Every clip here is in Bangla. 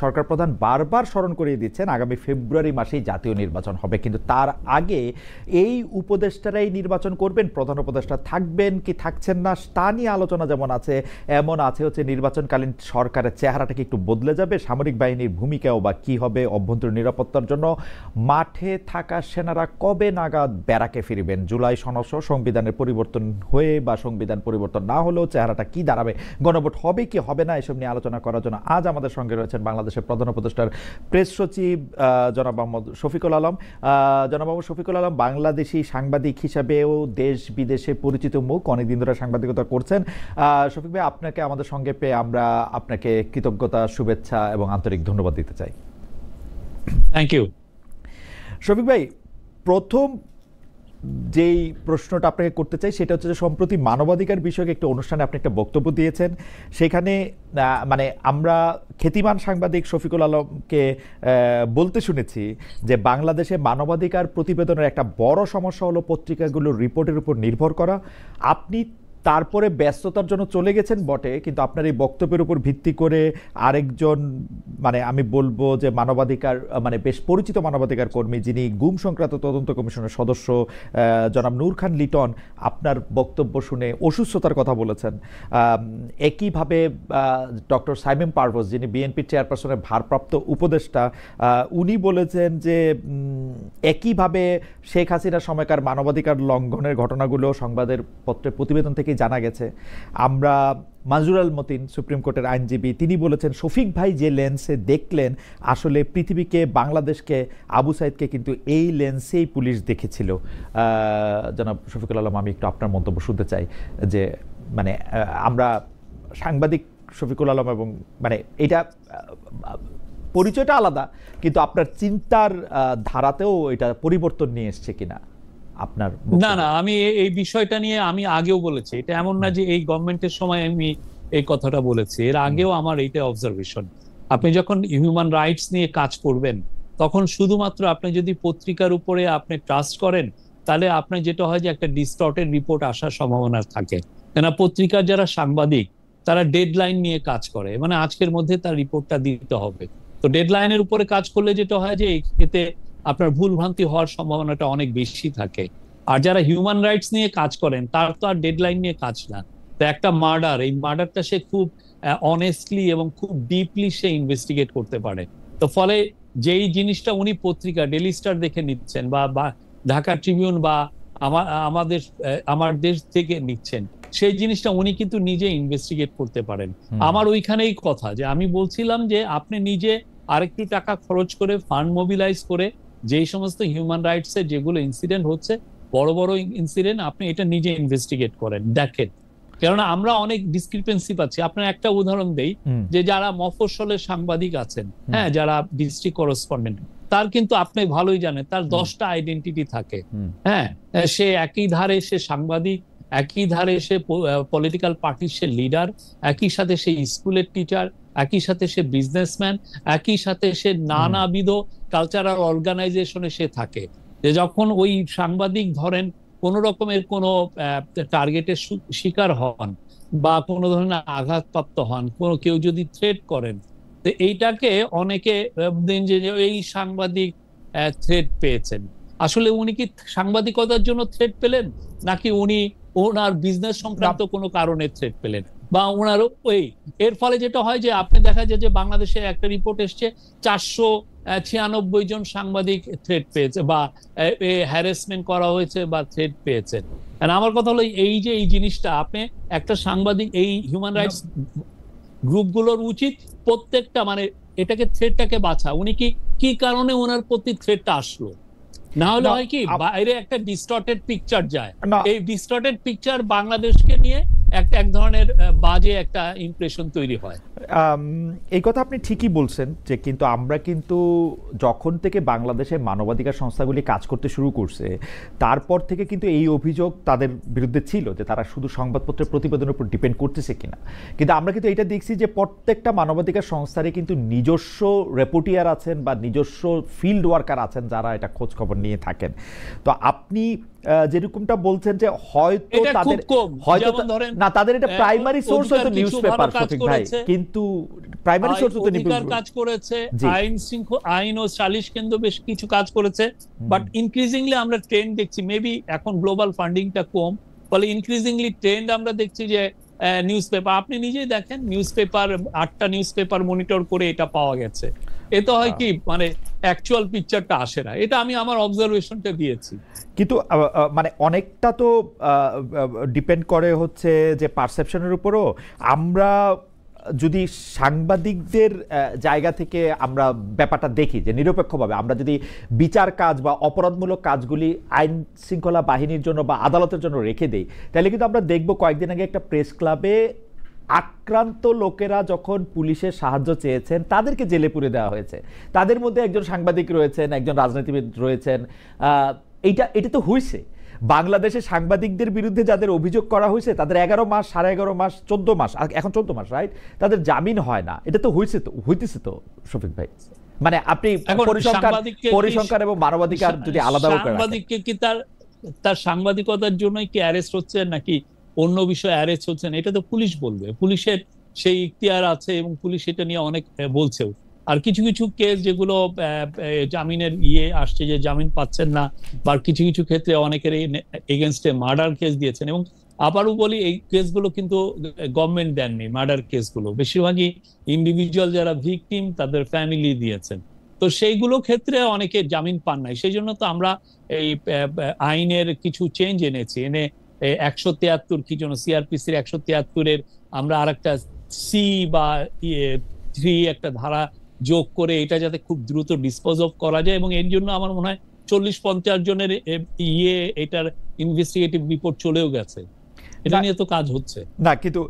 সরকার প্রধান বারবার স্মরণ করিয়ে দিচ্ছেন আগামী ফেব্রুয়ারি মাসেই জাতীয় নির্বাচন হবে, কিন্তু তার আগে এই উপদেষ্টারাই নির্বাচন করবেন, প্রধান উপদেষ্টা থাকবেন কি থাকছেন না তা নিয়ে আলোচনা যেমন আছে, এমন আছে হচ্ছে নির্বাচনকালীন সরকারের চেহারাটা কি একটু বদলে যাবে, সামরিক বাহিনীর ভূমিকাও বা কি হবে, অভ্যন্তরীণ নিরাপত্তার জন্য মাঠে থাকা সেনারা কবে নাগাদ ব্যারাকে ফিরবেন, জুলাই সনদ সংবিধানের পরিবর্তন হয়ে বা সংবিধান পরিবর্তন না হলেও চেহারাটা কি দাঁড়াবে, গণভোট হবে কি হবে না, এসব নিয়ে আলোচনা করার জন্য আজ আমাদের সঙ্গে রয়েছেন বাংলাদেশের প্রধান উপদেষ্টার প্রেস সচিব জনাব মোহাম্মদ শফিকুল আলম। জনাব মোহাম্মদ শফিকুল আলম বাংলাদেশি সাংবাদিক হিসাবেও দেশ বিদেশে পরিচিত মুখ, অনেকদিন ধরে সাংবাদিকতা করছেন। শফিক ভাই, আপনাকে আমাদের সঙ্গে পেয়ে আমরা আপনাকে কৃতজ্ঞতা, শুভেচ্ছা এবং আন্তরিক ধন্যবাদ দিতে চাই। Thank you. শফিক ভাই, প্রথম যেই প্রশ্নটা আপনাকে করতে চাই সেটা হচ্ছে যে সম্প্রতি মানবাধিকার বিষয়ক একটি অনুষ্ঠানে আপনি একটা বক্তব্য দিয়েছেন, সেখানে মানে আমরা খ্যাতিমান সাংবাদিক শফিকুল আলমকে বলতে শুনেছি যে বাংলাদেশে মানবাধিকার প্রতিবেদনের একটা বড় সমস্যা হলো পত্রিকাগুলোর রিপোর্টের উপর নির্ভর করা। আপনি তারপরে ব্যস্ততার জন্য চলে গেছেন বটে, কিন্তু আপনার এই বক্তব্যের উপর ভিত্তি করে আরেকজন মানে আমি বলবো যে মানবাধিকার মানে বেশ পরিচিত মানবাধিকার কর্মী, যিনি গুম সংক্রান্ত তদন্ত কমিশনের সদস্য জনাব নূর খান লিটন, আপনার বক্তব্য শুনে অসুস্থতার কথা বলেছেন। একইভাবে ডক্টর সাইমন পারভেজ, যিনি বিএনপি চেয়ারপারসনের ভারপ্রাপ্ত উপদেষ্টা, উনি বলেছেন যে একইভাবে শেখ হাসিনার সময়কার মানবাধিকার লঙ্ঘনের ঘটনাগুলো সংবাদের পত্রে প্রতিবেদন থেকে জানা গেছে। আমরা মাজুর আল মতিন, সুপ্রিম কোর্টের আইনজীবী, তিনি বলেছেন শফিক ভাই যে লেন্সে দেখলেন আসলে পৃথিবীকে, বাংলাদেশকে, আবু সাইদকে কিন্তু এই লেন্সেই পুলিশ দেখেছিল। জনাব শফিকুল আলম, আমি একটু আপনার মন্তব্য শুনতে চাই যে মানে আমরা সাংবাদিক শফিকুল আলম এবং মানে এটা পরিচয়টা আলাদা, কিন্তু আপনার চিন্তার ধারাতেও এটা পরিবর্তন নিয়ে এসছে কিনা আপনার? না না, আমি এই বিষয়টা নিয়ে আমি আগেও বলেছি, এটা এমন না যে এই গভর্নমেন্টের সময় আমি এই কথাটা বলেছি, এর আগেও আমার এইটা অবজারভেশন। আপনি যখন হিউম্যান রাইটস নিয়ে কাজ করবেন তখন শুধুমাত্র আপনি যদি পত্রিকার উপরে আপনি ট্রাস্ট করেন তাহলে আপনার যেটা হয় যে একটা ডিস্টর্টেড রিপোর্ট আসার সম্ভাবনা থাকে। কেন, পত্রিকার যারা সাংবাদিক তারা ডেডলাইন নিয়ে কাজ করে, মানে আজকের মধ্যে তার রিপোর্টটা দিতে হবে। তো ডেডলাইনের উপরে কাজ করলে যেটা হয় যে এতে আপনার ভুল ভ্রান্তি হওয়ার সম্ভাবনাটা অনেক বেশি থাকে। আর যারা হিউম্যান রাইটস নিয়ে কাজ করেন তার তো আর ডেডলাইন নিয়ে কাজ না। তো একটা মার্ডার, এই মার্ডারটা সে খুব অনেস্টলি এবং খুব ডিপলি সে ইনভেস্টিগেট করতে পারে। তো ফলে যেই জিনিসটা উনি পত্রিকা ডেইলি স্টার দেখে নিচ্ছেন বা ঢাকা ট্রিবিউন বা আমার দেশ থেকে নিচ্ছেন, সেই জিনিসটা উনি কিন্তু নিজে ইনভেস্টিগেট করতে পারেন। আমার ওইখানেই কথা যে আমি বলছিলাম যে আপনি নিজে আরেকটু টাকা খরচ করে ফান্ড মোবিলাইজ করে যেই সমস্ত হিউম্যান রাইটস এর যেগুলো ইনসিডেন্ট হচ্ছে, বড় বড় ইনসিডেন্ট, আপনি এটা নিজে ইনভেস্টিগেট করেন, দেখেন। কেননা আমরা অনেক ডিসক্রিপেন্সি পাচ্ছি। আপনার একটা উদাহরণ দেই, যে যারা মফস্বলের সাংবাদিক আছেন, হ্যাঁ, যারা ডিস্ট্রিক্ট করেসপন্ডেন্ট, তার কিন্তু আপনি ভালোই জানেন তার 10টা আইডেন্টিটি থাকে। হ্যাঁ, সে একই ধারে সে সাংবাদিক, একই ধারে সে পলিটিক্যাল পার্টির সে লিডার, একই সাথে সে স্কুলের টিচার, একই সাথে সে বিজনেসম্যান, একই সাথে সে নানাবিধ কালচারাল অর্গানাইজেশনে সে থাকে। যে যখন ওই সাংবাদিক ধরেন কোন রকমের কোনো টার্গেটের শিকার হন বা কোনো ধরনের আঘাতপ্রাপ্ত হন, কোনো কেউ যদি থ্রেট করেন, তো এইটাকে অনেকে যে এই সাংবাদিক থ্রেট পেয়েছেন। আসলে উনি কি সাংবাদিকতার জন্য থ্রেট পেলেন, নাকি উনি ওনার বিজনেস সংক্রান্ত কোনো কারণে থ্রেট পেলেন, বা ওনার ওই এর ফলে যেটা হয় যে আপনি দেখা যায় যে বাংলাদেশে একটা রিপোর্ট এসছে 496 জন সাংবাদিক থ্রেট পেয়েছে বা হ্যারাসমেন্ট করা হয়েছে বা থ্রেট পেয়েছেন। আমার কথা হলো এই যে এই জিনিসটা আপনি একটা সাংবাদিক, এই হিউম্যান রাইটস গ্রুপগুলোর উচিত প্রত্যেকটা মানে এটাকে থ্রেটটাকে বাছা, উনি কি কারণে ওনার প্রতি থ্রেটটা আসলো। না হলে হয় কি বাইরে একটা ডিস্টর্টেড পিকচার যায়, এই ডিস্টর্টেড পিকচার বাংলাদেশকে নিয়ে এক ধরনের বাজে একটা ইমপ্রেশন তৈরি হয়। এই কথা আপনি ঠিকই বলছেন যে কিন্তু আমরা কিন্তু যখন থেকে বাংলাদেশে মানবাধিকার সংস্থাগুলি কাজ করতে শুরু করছে তারপর থেকে কিন্তু এই অভিযোগ তাদের বিরুদ্ধে ছিল যে তারা শুধু সংবাদপত্রের প্রতিবেদনের উপর ডিপেন্ড করতেছে কিনা। কিন্তু আমরা কিন্তু এটা দেখছি যে প্রত্যেকটা মানবাধিকার সংস্থারই কিন্তু নিজস্ব রেপোর্টিয়ার আছেন বা নিজস্ব ফিল্ড ওয়ার্কার আছেন যারা এটা খোঁজ খবর নিয়ে থাকেন। তো আপনি যেরকমটা বলছেন যে হয়তো এটা খুব তাদের কম। হয়তো যেমন ধরেন না, তাদের এটা প্রাইমারি সোর্স অধিকার হয়তো নিউজ কিছু পেপার ভালো কাজ শফিক ভাই, করেছে, কিন্তু প্রাইমারি সোর্স হতো অধিকার কাজ করেছে, জি। আইন ও সালিশ কেন্দ্র বেশ কিছু কাজ করেছে, বাট ইনক্রিজিংলি আমরা ট্রেন্ড দেখছি, মেবি এখন গ্লোবাল ফান্ডিংটা কম, ফলে ইনক্রিজিংলি ট্রেন্ড আমরা দেখছি যে নিউজ পেপার, আপনি নিজেই দেখেন নিউজ পেপার 8টা নিউজ পেপার মনিটর করে এটা পাওয়া গেছে। এতে হয় কি মানে অ্যাকচুয়াল পিকচারটা আসে না, এটা আমি আমার অবজারভেশনটা দিয়েছি। কিন্তু মানে অনেকটা তো ডিপেন্ড করে হচ্ছে যে পারসেপশনের উপরও। আমরা যদি সাংবাদিকদের জায়গা থেকে আমরা ব্যাপারটা দেখি যে নিরপেক্ষভাবে, আমরা যদি বিচার কাজ বা অপরাধমূলক কাজগুলি আইন শৃঙ্খলা বাহিনীর জন্য বা আদালতের জন্য রেখে দেই, তাহলে কিন্তু আমরা দেখব কয়েকদিন আগে একটা প্রেস ক্লাবে আক্রান্ত লোকেরা যখন পুলিশের সাহায্য চেয়েছেন তাদেরকে জেলে পুরে দেওয়া হয়েছে। তাদের মধ্যে একজন সাংবাদিক রয়েছেন, একজন রাজনীতিবিদ রয়েছেন। এটা তো হয়েছে। বাংলাদেশের সাংবাদিকদের বিরুদ্ধে যাদের অভিযোগ করা হয়েছে তাদের 11 মাস, 11.5 মাস, 14 মাস, এখন 14 মাস, রাইট, তাদের জামিন হয় না। এটা তো হইতেছে তো শফিক ভাই। মানে আপনি পরিসংখ্যান এবং মানবাধিকার যদি আলাদা করে, সাংবাদিককে কি তার সাংবাদিকতার জন্যই কি অ্যারেস্ট হচ্ছে নাকি অন্য বিষয়ে অ্যারেস্ট হচ্ছেন, এটা তো পুলিশ বলবে। পুলিশের সেই ইখতিয়ার আছে এবং পুলিশ এটা নিয়ে অনেক বলছেও। আর কিছু কিছু কেস যেগুলো জামিনের আসছে, যে জামিন পাচ্ছেন না, বা কিছু কিছু ক্ষেত্রে অনেকের এগেনস্টে মার্ডার কেস দিয়েছেন। এবং আবারও বলি, এই কেসগুলো কিন্তু গভর্নমেন্ট দেননি, মার্ডার কেসগুলো বেশিরভাগই ইন্ডিভিজুয়াল যারা ভিকটিম তাদের ফ্যামিলি দিয়েছেন। তো সেইগুলো ক্ষেত্রে অনেকে জামিন পান নাই। সেই জন্য তো আমরা এই আইনের কিছু চেঞ্জ এনে 173 কি জন্য সিআরপিসির 173-এর আমরা আরেকটা সি বা 3 একটা ধারা যোগ করে এটা যাতে খুব দ্রুত ডিসপোজ অফ করা যায়। এবং এর জন্য আমার মনে হয় 40-50 জনের এটার ইনভেস্টিগেটিভ রিপোর্ট চলেও গেছে। এটা নিয়ে তো কাজ হচ্ছে না। কিন্তু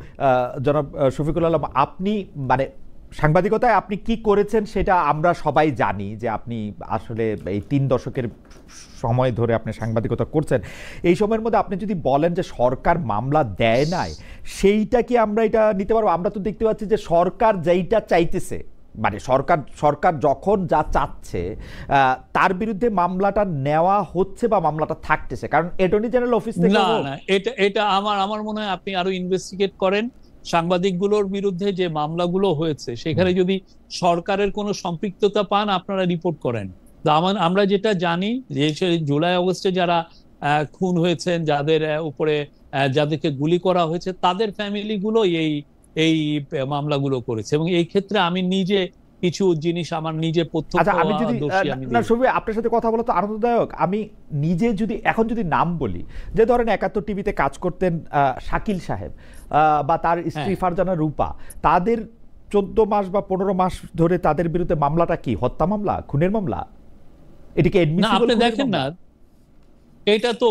জনাব শফিকুল আলম, আপনি মানে সাংবাদিকতায় আপনি কি করেছেন সেটা আমরা সবাই জানি, যে আপনি আসলে এই 3 দশকের সময় ধরে আপনি সাংবাদিকতা করছেন। এই সময়ের মধ্যে আপনি যদি বলেন যে সরকার মামলা দেয় নাই, সেইটা কি আমরা এটা নিতে পারবো? আমরা তো দেখতে পাচ্ছি যে সরকার যেইটা চাইতেছে, মানে সরকার যখন যা চাচ্ছে তার বিরুদ্ধে মামলাটা নেওয়া হচ্ছে বা মামলাটা থাকতেছে, কারণ অ্যাটর্নি জেনারেল অফিস থেকে না, এটা আমার মনে হয় আপনি আরো ইনভেস্টিগেট করেন। সাংবাদিকগুলোর বিরুদ্ধে যে মামলাগুলো হয়েছে সেখানে যদি সরকারের কোনো সম্পৃক্ততা পান আপনারা রিপোর্ট করেন। আমরা যেটা জানি যে জুলাই আগস্টে যারা খুন হয়েছেন, যাদের উপরে যাদেরকে গুলি করা হয়েছে, তাদের ফ্যামিলিগুলো এই মামলাগুলো করেছে। এবং এই ক্ষেত্রে আমি নিজে কিছু জিনিস আমার নিজে আমি যদি আপনার সাথে কথা বলা তো আনন্দদায়ক। আমি নিজে এখন যদি নাম বলি, যে ধরেন 71 টিভিতে কাজ করতেন শাকিল সাহেব বা তার স্ত্রী ফারজানা রূপা, তাদের 14 মাস বা 15 মাস ধরে তাদের বিরুদ্ধে মামলাটা কি হত্যা মামলা, খুনের মামলা? এটাকে আপনি দেখেন না, এটা তো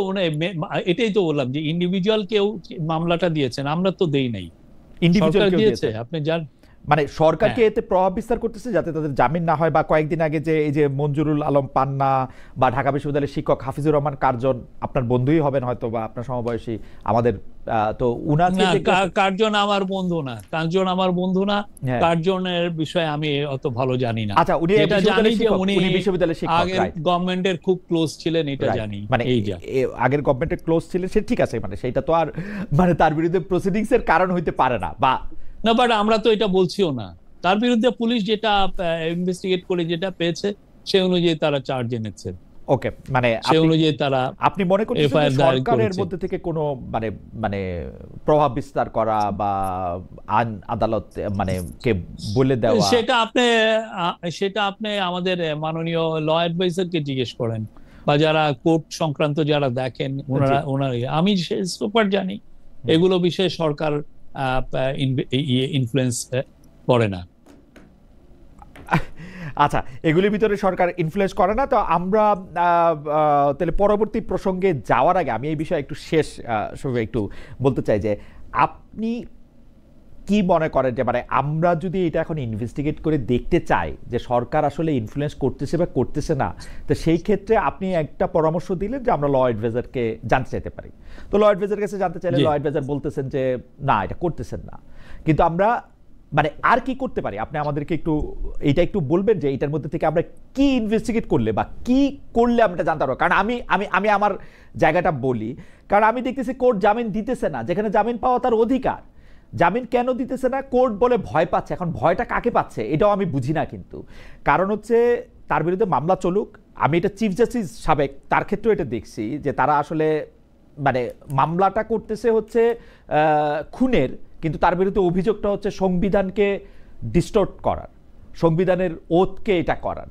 এটাই তো বললাম যে ইন্ডিভিজুয়াল কেউ মামলাটা দিয়েছেন, আমরা তো দেই নাই, ইন্ডিভিজুয়াল দিয়েছে। আপনি জান মানে সরকারকে এতে প্রভাব বিস্তার করতেছে যাতে তাদের জামিন না হয়। বা কয়েকদিন আগে যে এই যে মঞ্জুরুল আলম পান্না বা ঢাকা বিশ্ববিদ্যালয়ের শিক্ষক হাফিজুর রহমান কার্জন, আপনার বন্ধুই হবেন হয়তো বা আপনার সমবয়সী আমাদের, তো কার্জন আমার বন্ধু না, কার্জনের বিষয়ে আমি অত ভালো জানি না। আচ্ছা, উনি জানি যে উনি বিশ্ববিদ্যালয়ের শিক্ষক, আগের গভর্নমেন্টের খুব ক্লোজ ছিলেন, এটা জানি। মানে আগের গভর্নমেন্টের ক্লোজ ছিলেন, সে ঠিক আছে, মানে সেটা তো আর মানে তার বিরুদ্ধে প্রসিডিংস এর কারণ হইতে পারে না। বাট আমরা তো এটা বলছিও না। তার বিরুদ্ধে পুলিশ যেটা ইনভেস্টিগেট করে যেটা পেয়েছে সে অনুযায়ী তারা চার্জ এনেছে। ওকে, মানে সে অনুযায়ী তারা আপনি মনে করছেন সরকারের মধ্যে থেকে কোনো মানে প্রভাব বিস্তার করা বা আদালত মানে কে বলে দেওয়া, সেটা আপনি আমাদের মাননীয় ল অ্যাডভাইজারকে জিজ্ঞেস করেন, বা যারা কোর্ট সংক্রান্ত যারা দেখেন ওনারা। আমি সুপার জানি এগুলো বিষয়ে সরকার ইনফ্লুয়েন্স করে না। আচ্ছা, এগুলির ভিতরে সরকার ইনফ্লুয়েন্স করে না। তো আমরা তাহলে পরবর্তী প্রসঙ্গে যাওয়ার আগে আমি এই বিষয়ে একটু একটু বলতে চাই যে আপনি কি মনে করেন যে মানে আমরা যদি এটা এখন ইনভেস্টিগেট করে দেখতে চাই যে সরকার আসলে ইনফ্লুয়েন্স করতেছে বা করতেছে না, তো সেই ক্ষেত্রে আপনি একটা পরামর্শ দিলেন যে আমরা ল অ্যাডভাইজারকে জানতে চাইতে পারি। তো ল অ্যাডভাইজার কাছে জানতে চাইলে ল অ্যাডভাইজার বলতেছেন যে না, এটা করতেছেন না। কিন্তু আমরা মানে আর কি করতে পারি? আপনি আমাদেরকে একটু বলবেন যে এটার মধ্যে থেকে আমরা কি ইনভেস্টিগেট করলে বা কি করলে আমরা জানতে পারবো। কারণ আমি আমি আমি আমার জায়গাটা বলি, কারণ আমি দেখতেছি কোর্ট জামিন দিতেছে না, যেখানে জামিন পাওয়া তার অধিকার। জামিন কেন দিতেছে না? কোর্ট বলে ভয় পাচ্ছে। এখন ভয়টা কাকে পাচ্ছে এটাও আমি বুঝি না, কিন্তু কারণ হচ্ছে তার বিরুদ্ধে মামলা চলুক। আমি এটা চিফ জাস্টিস সাবেক, তার ক্ষেত্রেও এটা দেখছি যে তারা আসলে মানে মামলাটা করতেছে হচ্ছে খুনের, কিন্তু তার বিরুদ্ধে অভিযোগটা হচ্ছে সংবিধানকে ডিস্টর্ট করার, সংবিধানের ওথকে এটা করার।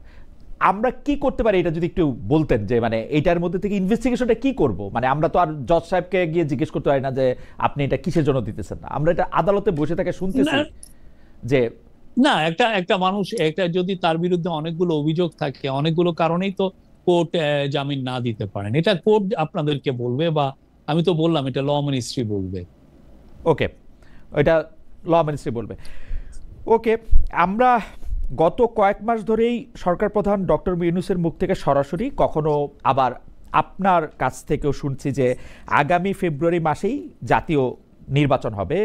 আমরা কি করতে পারি এটা যদি একটু বলতেন, যে মানে এইটার মধ্যে থেকে ইনভেস্টিগেশনটা কি করব? মানে আমরা তো আর জজ সাহেবকে গিয়ে জিজ্ঞেস করতে পারি না যে আপনি এটা কিসের জন্য দিতেছেন না, আমরা এটা আদালতে বসে থেকে শুনতেছি যে না, একটা একটা মানুষ একটা যদি তার বিরুদ্ধে অনেকগুলো অভিযোগ থাকে, অনেকগুলো কারণেই তো কোর্ট জামিন না দিতে পারেন। এটা কোর্ট আপনাদেরকে বলবে, বা আমি তো বললাম এটা ল মিনিস্ট্রি বলবে। ওকে, এটা ল মিনিস্ট্রি বলবে। ওকে, আমরা গত কয়েক মাস ধরেই সরকার প্রধান ডক্টর ইউনূসের মুখ থেকে সরাসরি, কখনো আবার আপনার কাছ থেকেও শুনছি যে আগামী ফেব্রুয়ারি মাসেই জাতীয় নির্বাচন হবে।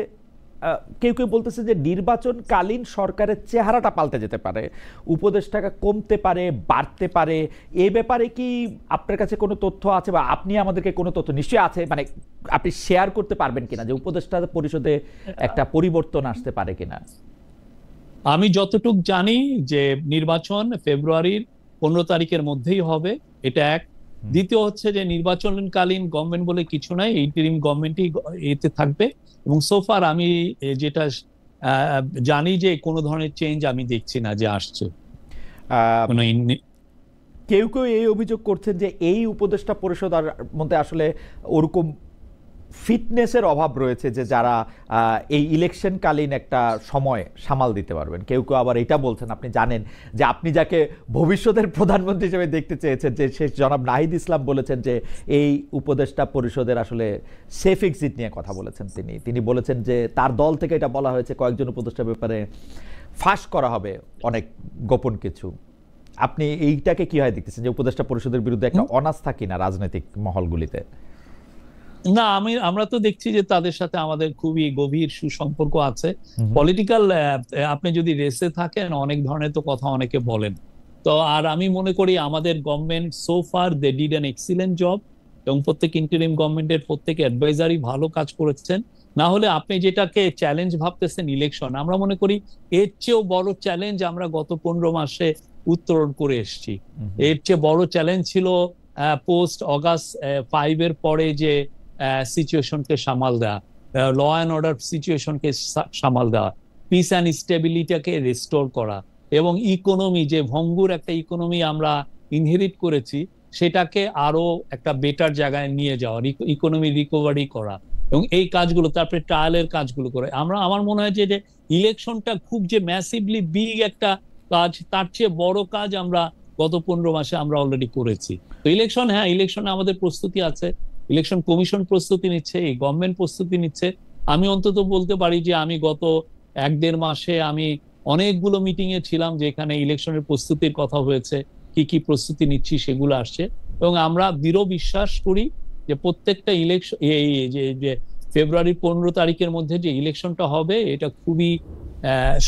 কেউ কেউ বলতেছে যে নির্বাচনকালীন সরকারের চেহারাটা পাল্টে যেতে পারে, উপদেষ্টাটা কমতে পারে, বাড়তে পারে। এ ব্যাপারে কি আপনার কাছে কোনো তথ্য আছে, বা আপনি আমাদেরকে কোনো তথ্য নিশ্চয়ই আছে, মানে আপনি শেয়ার করতে পারবেন কিনা যে উপদেষ্টা পরিষদে একটা পরিবর্তন আসতে পারে কিনা? আমি যতটুক জানি যে নির্বাচন ফেব্রুয়ারির 15 তারিখের মধ্যেই হবে, এটা এক। দ্বিতীয় হচ্ছে যে নির্বাচনকালীন গভর্নমেন্ট বলে কিছু নাই, ইন্টারিম গভর্নমেন্টই এতে থাকবে। এবং সোফার আমি যেটা জানি যে কোনো ধরনের চেঞ্জ আমি দেখছি না যে আসছে। কেউ কেউ এই অভিযোগ করছেন যে এই উপদেষ্টা পরিষদের মধ্যে আসলে ওরকম ফিটনেসের অভাব রয়েছে যে যারা এই ইলেকশনকালীন একটা সময় সামাল দিতে পারবেন। কেউ কেউ আবার এটা বলছেন, আপনি জানেন যে আপনি যাকে ভবিষ্যতের প্রধানমন্ত্রী হিসেবে দেখতে চেয়েছেন, যে শেষ জনাব নাহিদ ইসলাম বলেছেন যে এই উপদেষ্টা পরিষদের আসলে সেফ এক্সিট নিয়ে কথা বলেছেন। তিনি বলেছেন যে তার দল থেকে এটা বলা হয়েছে কয়েকজন উপদেষ্টার ব্যাপারে ফাঁস করা হবে অনেক গোপন কিছু। আপনি এইটাকে কি হয় দেখতেছেন, যে উপদেষ্টা পরিষদের বিরুদ্ধে একটা অনাস্থা কিনা রাজনৈতিক মহলগুলিতে? না, আমরা তো দেখছি যে তাদের সাথে আমাদের খুবই গভীর সুসম্পর্ক আছে। পলিটিক্যাল আপনি যদি রেসে থাকেন, অনেক ধরনের তো কথা অনেকে বলেন। তো আর আমি মনে করি আমাদের government so far they did an excellent job, এবং প্রত্যেক ইন্টারিম গভর্নমেন্টের প্রত্যেক অ্যাডভাইজারই ভালো কাজ করেছেন। না হলে আপনি যেটাকে চ্যালেঞ্জ ভাবতেছেন ইলেকশন, আমরা মনে করি এর চেয়েও বড় চ্যালেঞ্জ আমরা গত 15 মাসে উত্তরণ করে এসেছি। এর চেয়ে বড় চ্যালেঞ্জ ছিল পোস্ট অগাস্ট 5 এর পরে যে সিচুয়েশনকে সামাল দেওয়া, ল অ্যান্ড অর্ডার সিচুয়েশনকে সামাল দেওয়া, পিস অ্যান্ড স্টেবিলিটিকে রেস্টোর করা, এবং ইকোনমি যে ভঙ্গুর একটা ইকোনমি আমরা ইনহেরিট করেছি সেটাকে আরো একটা বেটার জায়গায় নিয়ে যাওয়া, ইকোনমি রিকভারি করা, এবং এই কাজগুলো, তারপরে ট্রায়ালের কাজগুলো করে আমার মনে হয় যে ইলেকশনটা খুব যে ম্যাসিভলি বিগ একটা কাজ, তার চেয়ে বড় কাজ আমরা গত 15 মাসে আমরা অলরেডি করেছি। তো ইলেকশন, হ্যাঁ ইলেকশনে আমাদের প্রস্তুতি আছে, ইলেকশন কমিশন প্রস্তুতি নিচ্ছে, এই গভর্নমেন্ট প্রস্তুতি নিচ্ছে। আমি অন্তত বলতে পারি যে আমি গত 1-1.5 মাসে আমি অনেকগুলো মিটিং এ ছিলাম যেখানে ইলেকশনের প্রস্তুতির কথা হয়েছে, কি কি প্রস্তুতি নিচ্ছি সেগুলো আসছে। এবং আমরা দৃঢ় বিশ্বাস করি যে প্রত্যেকটা ইলেকশন, এই যে ফেব্রুয়ারি 15 তারিখের মধ্যে যে ইলেকশনটা হবে এটা খুবই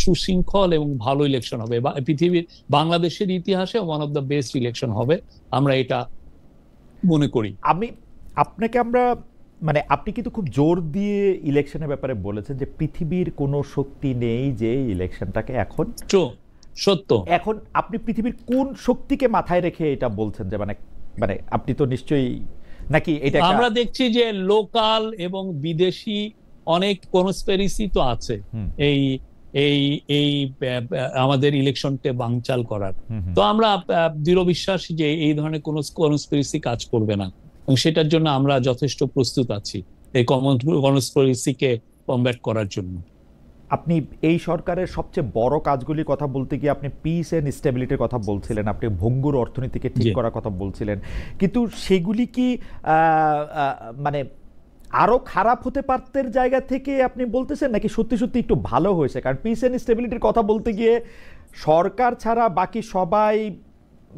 সুশৃঙ্খল এবং ভালো ইলেকশন হবে, পৃথিবীর বাংলাদেশের ইতিহাসে one of the best election হবে, আমরা এটা মনে করি। আমরা মানে আপনি কিন্তু খুব জোর দিয়ে ইলেকশনের ব্যাপারে বলেছেন যে পৃথিবীর কোনো শক্তি নেই যে ইলেকশনটাকে এখন সত্য। এখন আপনি পৃথিবীর কোন শক্তিকে মাথায় রেখে এটা বলছেন, যে মানে আপনি তো নিশ্চয়ই, নাকি এটা আমরা দেখছি যে লোকাল এবং বিদেশি অনেক কনস্পিরেসি তো আছে এই এই এই আমাদের ইলেকশনকে বানচাল করার। তো আমরা দৃঢ় বিশ্বাসী যে এই ধরনের কোনো কনস্পিরেসি কাজ করবে না, এবং সেটার জন্য আমরা যথেষ্ট প্রস্তুত আছি এই কনস্পিরেসিকে কমব্যাট করার জন্য। আপনি এই সরকারের সবচেয়ে বড় কাজগুলির কথা বলতে গিয়ে আপনি পিস এন্ড স্টেবিলিটির কথা বলছিলেন, আপনি ভঙ্গুর অর্থনীতিকে ঠিক করার কথা বলছিলেন, কিন্তু সেগুলি কি মানে আরো খারাপ হতে পারতের জায়গা থেকে আপনি বলতেছেন, নাকি সত্যি সত্যি একটু ভালো হয়েছে? কারণ পিস এন্ড স্টেবিলিটির কথা বলতে গিয়ে সরকার ছাড়া বাকি সবাই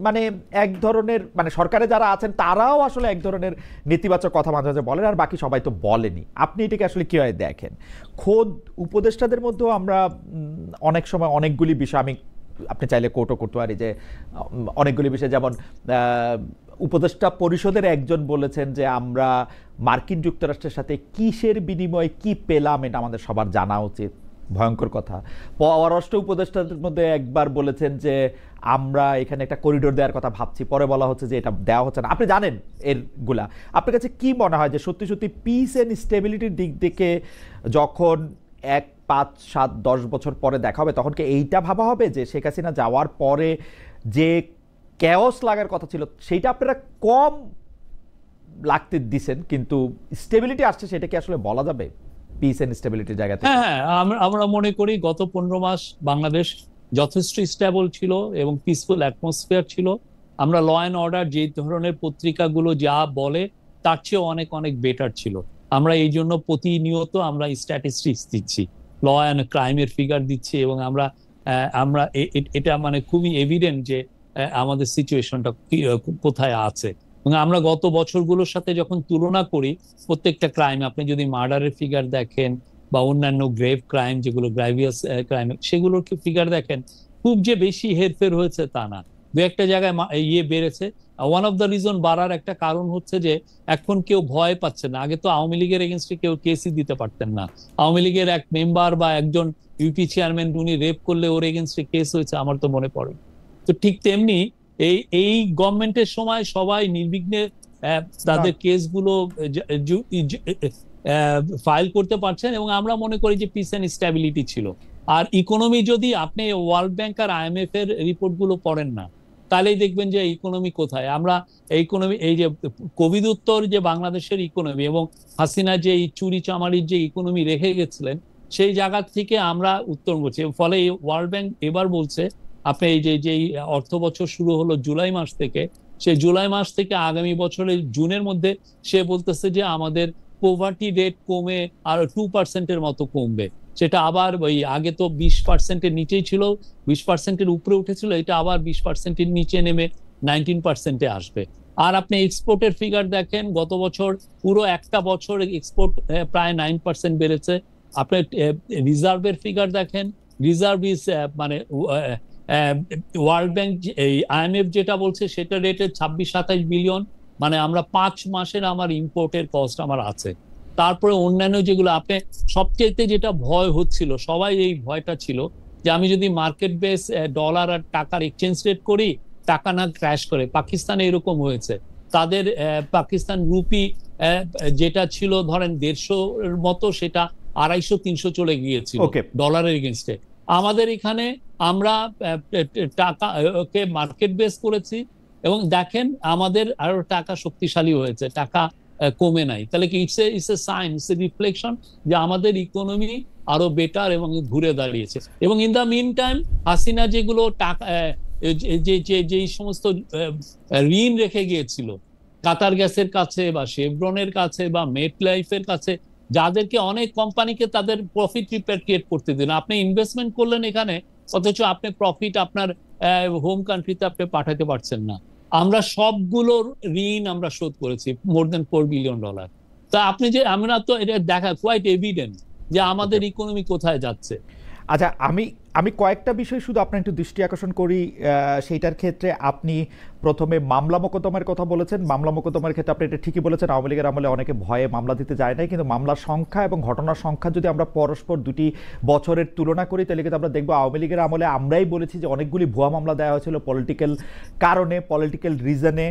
মানে এক ধরনের, মানে সরকারে যারা আছেন তারাও আসলে এক ধরনের নেতিবাচক কথা মাঝে মাঝে বলেন, আর বাকি সবাই তো বলেনি। আপনি এটাকে আসলে কিভাবে দেখেন? খোদ উপদেষ্টাদের মধ্যেও আমরা অনেক সময় অনেকগুলি বিষয়, আমি আপনি চাইলে কোটও করতে পারি যে অনেকগুলি বিষয়, যেমন উপদেষ্টা পরিষদের একজন বলেছেন যে আমরা মার্কিন যুক্তরাষ্ট্রের সাথে কিসের বিনিময়ে কি পেলাম এটা আমাদের সবার জানা উচিত। ভয়ঙ্কর কথা। পররাষ্ট্র উপদেষ্টাদের মধ্যে একবার বলেছেন যে আমরা এখানে একটা করিডোর দেওয়ার কথা ভাবছি, পরে বলা হচ্ছে যে এটা দেওয়া হচ্ছে না। আপনি জানেন এরগুলা। আপনার কাছে কি মনে হয় যে সত্যি সত্যি পিস এন্ড স্টেবিলিটির দিক থেকে যখন 1, 5, 7, 10 বছর পরে দেখা হবে, তখন কি এইটা ভাবা হবে যে শেখ হাসিনা যাওয়ার পরে যে ক্যাওস লাগার কথা ছিল সেইটা আপনারা কম লাগতে দিছেন, কিন্তু স্টেবিলিটি আসছে, সেটা কি আসলে বলা যাবে পিস এন্ড স্টেবিলিটির জায়গা থেকে? হ্যাঁ, আমরা মনে করি গত 15 মাস বাংলাদেশ যথেষ্ট স্টেবল ছিল এবং পিসফুল অ্যাটমসফিয়ার ছিল। আমরা ল অ্যান্ড অর্ডার যে ধরনের পত্রিকাগুলো যা বলে তার চেয়ে অনেক অনেক বেটার ছিল। আমরা এই জন্য প্রতিনিয়ত আমরা স্ট্যাটিস্টিক্স দিচ্ছি, ল অ্যান্ড ক্রাইমের ফিগার দিচ্ছি, এবং আমরা এটা মানে খুবই এভিডেন্ট যে আমাদের সিচুয়েশনটা কোথায় আছে। এবং আমরা গত বছরগুলোর সাথে যখন তুলনা করি, প্রত্যেকটা ক্রাইম, আপনি যদি মার্ডারের ফিগার দেখেন বা অন্যান্য গ্রেভ ক্রাইম যেগুলো গ্রাভিয়াস ক্রাইম, সেগুলোর ফিগার দেখেন, খুব যে বেশি হেরফের হয়েছে তা না, দু একটা জায়গায় বেড়েছে। ওয়ান অফ দ্য রিজন বাড়ার একটা কারণ হচ্ছে যে এখন কেউ ভয় পাচ্ছে না। আগে তো আওয়ামী লীগের এগেনস্টে কেউ কেসই দিতে পারতেন না। আওয়ামী লীগের এক মেম্বার বা একজন ইউপি চেয়ারম্যান উনি রেপ করলে ওর এগেনস্টে কেস হয়েছে, আমার তো মনে পড়ে। তো ঠিক তেমনি এই গভর্নমেন্টের সময় সবাই নির্বিঘ্নে তাদের কেসগুলো ফাইল করতে পারছেন, এবং আমরা মনে করি যে পিস এন্ড স্ট্যাবিলিটি ছিল। আর ইকোনমি, যদি আপনি ওয়ার্ল্ড ব্যাংক আর IMF এর রিপোর্ট গুলো পড়েন না, তাহলেই দেখবেন যে ইকোনমি কোথায়। আমরা ইকোনমি, এই যে কোভিড উত্তর যে বাংলাদেশের ইকোনমি এবং হাসিনা যে চুরি চামারির যে ইকোনমি রেখে গেছিলেন, সেই জায়গা থেকে আমরা উত্তর করছি। ফলে ওয়ার্ল্ড ব্যাংক এবার বলছে, আপনি এই যে অর্থ বছর শুরু হলো জুলাই মাস থেকে, সেই জুলাই মাস থেকে আগামী বছরের জুনের মধ্যে সে বলতেছে যে আমাদের পোভার্টি রেট কমে আর 2%-এর মতো কমবে। সেটা আবার ওই আগে তো 20%-এর নিচেই ছিল, 20%-এর উপরে উঠেছিল, এটা আবার 20%-এর নিচে নেমে 19%-এ আসবে। আর আপনি এক্সপোর্টের ফিগার দেখেন, গত বছর পুরো একটা বছর এক্সপোর্ট প্রায় 9% বেড়েছে। আপনি রিজার্ভের ফিগার দেখেন, রিজার্ভ ইজ মানে ওয়ার্ল্ড ব্যাংক, এই IMF যেটা বলছে সেটা রেটে 26-27 বিলিয়ন, মানে আমরা 5 মাসের আমার ইম্পোর্টের কস্ট আমার আছে। তারপরে অন্যান্য যেগুলো, আপনি সবচেয়ে যেটা ভয় হচ্ছিল, সবাই এই ভয়টা ছিল যে আমি যদি মার্কেট বেস ডলার আর টাকার এক্সচেঞ্জ রেট করি, টাকা না ক্র্যাশ করে। পাকিস্তানে এরকম হয়েছে, তাদের পাকিস্তান রুপি যেটা ছিল ধরেন 150-এর মতো, সেটা 250-300 চলে গিয়েছিল ডলারের এগেনস্টে। আমাদের এখানে আমরা টাকা ওকে মার্কেট বেস করেছি, এবং দেখেন আমাদের আরো টাকা শক্তিশালী হয়েছে, টাকা কমে নাই। তাহলে কি it's a sign, it's a reflection যে আমাদের ইকোনমি আরো বেটার এবং ঘুরে দাঁড়িয়েছে। এবং in the meantime Hasina যেগুলো টাকা যে সমস্ত ঋণ রেখে গিয়েছিল কাতার গ্যাসের কাছে বা শেভরনের কাছে বা মেট লাইফের কাছে, যাদেরকে অনেক কোম্পানিকে তাদের প্রফিট রিপ্যাট্রিয়েট করতে দিন, আপনি ইনভেস্টমেন্ট করলেন এখানে, অথচ আপনি প্রফিট আপনার হোম কান্ট্রিতে আপনি পাঠাতে পারছেন না। আমরা সবগুলোর ঋণ আমরা শোধ করেছি, মোর দেন $4 বিলিয়ন। তা আপনি যে, আমরা তো এটা দেখা কোয়াইট এভিডেন্ট যে আমাদের ইকোনমি কোথায় যাচ্ছে। আচ্ছা, আমি কয়েকটা বিষয় শুধু আপনার একটু দৃষ্টি আকর্ষণ করি। সেইটার ক্ষেত্রে আপনি প্রথমে মামলা মোকদ্দমার কথা বলেছেন। মামলা মোকদ্দমার ক্ষেত্রে আপনি এটা ঠিকই বলেছেন, আওয়ামী লীগের আমলে অনেকে ভয়ে মামলা দিতে যায় নাই, কিন্তু মামলার সংখ্যা এবং ঘটনার সংখ্যা যদি আমরা পরস্পর দুটি বছরের তুলনা করি, তাহলে কিন্তু আমরা দেখবো আওয়ামী লীগের আমলে আমরাই বলেছি যে অনেকগুলি ভুয়া মামলা দেওয়া হয়েছিল পলিটিক্যাল কারণে, পলিটিক্যাল রিজনে।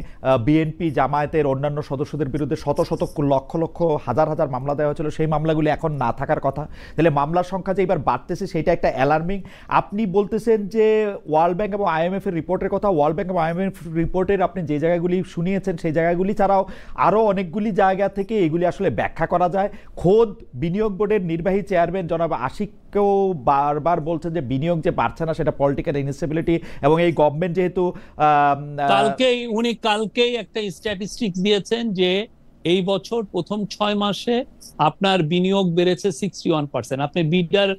বিএনপি জামায়াতের অন্যান্য সদস্যদের বিরুদ্ধে শত শত লক্ষ লক্ষ হাজার হাজার মামলা দেওয়া হয়েছিল, সেই মামলাগুলি এখন না থাকার কথা। তাহলে মামলার সংখ্যা যে এবার বাড়তেছে সেটা একটা অ্যালার্মিং। আপনি বলতেছেন যে ওয়ার্ল্ড ব্যাংক এবং IMF এর রিপোর্টের কথা, ওয়ার্ল্ড ব্যাংক এবং IMF রিপোর্টের আপনি যে জায়গাগুলি শুনিয়েছেন সেই জায়গাগুলি ছাড়াও আরও অনেকগুলি জায়গা থেকে এগুলি আসলে ব্যাখ্যা করা যায়। খোদ বিনিয়োগ বোর্ডের নির্বাহী চেয়ারম্যান জনাব আশিককেও বারবার বলছেন যে বিনিয়োগ যে বাড়ছে না সেটা পলিটিক্যাল ইনস্টেবিলিটি, এবং এই গভর্নমেন্ট যেহেতু কালকেই একটা স্ট্যাটিস্টিক্স দিয়েছেন যে এই বছর প্রথম 6 মাসে আপনার বিনিয়োগ বেড়েছে 61%। আপনি বিডার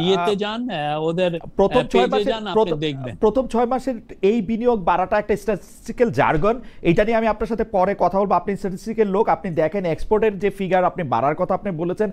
ইয়েতে যান, ওদের প্রথম 6 পেজে মাসে যান, আপনি দেখবেন। প্রথম 6 মাসের এই বিনিয়োগ বাড়াটা একটা স্ট্যাটিস্টিক্যাল জার্গন। এটা নিয়ে আমি আপনার সাথে পরে কথা বলবো। আপনি স্ট্যাটিস্টিক্যাল লোক, আপনি দেখেন এক্সপোর্টের যে ফিগার আপনি বাড়ার কথা আপনি বলেছেন,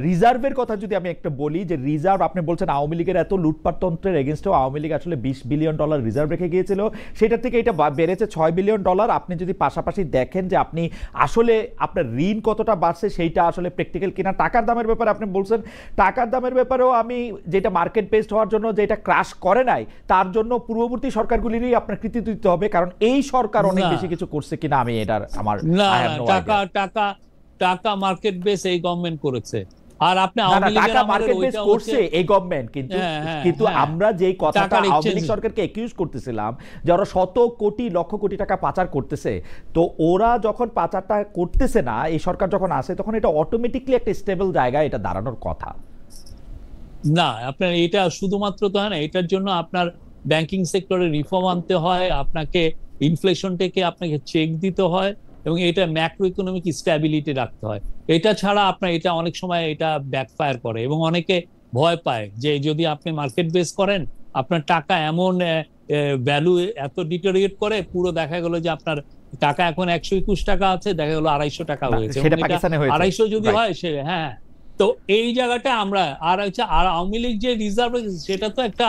রিজার্ভের কথা যদি আমি একটা বলি, যে রিজার্ভ আপনি বলছেন আওয়ামী লীগের এত লুটপাটতন্ত্রের এগেনস্টেও আওয়ামী লীগ আসলে $20 বিলিয়ন রিজার্ভ রেখে গিয়েছিল, সেটা থেকে এটা বেড়েছে $6 বিলিয়ন। আপনি যদি পাশাপাশি দেখেন যে আপনি আসলে আপনার ঋণ কতটা বাড়ছে সেইটা আসলে প্র্যাকটিক্যাল কিনা। টাকার দামের ব্যাপারে আপনি বলছেন, টাকার দামের ব্যাপারেও আমি যেটা মার্কেট বেসড হওয়ার জন্য যেটা ক্রাশ করে নাই, তার জন্য পূর্ববর্তী সরকারগুলিরই আপনার কৃতিত্ব দিতে হবে, কারণ এই সরকার অনেক বেশি কিছু করছে কিনা আমি এটার আমার টাকা মার্কেট বেস এই গভর্নমেন্ট করেছে। আর আপনি আওয়ামী লীগের টাকা মার্কেট বেস করছে এই গভর্নমেন্ট, কিন্তু আমরা যেই কথাটা আওয়ামী লীগ সরকারকে একিউজ করতেছিলাম যে ওরা শত কোটি লক্ষ কোটি টাকা পাচার করতেছে, তো ওরা যখন পাচারটা করতেছে না, এই সরকার যখন আসে, তখন এটা অটোমেটিকলি একটা স্টেবল জায়গায় এটা দাঁড়ানোর কথা না। আপনার এটা শুধুমাত্র তো হয় না, এটার জন্য আপনার ব্যাংকিং সেক্টরে রিফর্ম আনতে হয়, আপনাকে ইনফ্লেশনটাকে আপনাকে চেক দিতে হয়, এবং এটা ম্যাক্রো ইকোনমিক স্ট্যাবিলিটি রাখতে হয়। এটা ছাড়া আপনার এটা অনেক সময় এটা ব্যাকফায়ার করে, এবং অনেকে ভয় পায় যে যদি আপনি মার্কেট বেস করেন, আপনার টাকা এমন ভ্যালু এত ডিটোরিয়েট করে, পুরো দেখা গেল যে আপনার টাকা এখন 121 টাকা আছে, দেখা গেল 250 টাকা হয়েছে। 250 যদি হয় সে, হ্যাঁ, তো এই জায়গাটা আমরা আর হচ্ছে, আর আওয়ামী লীগ যে রিজার্ভ সেটা তো একটা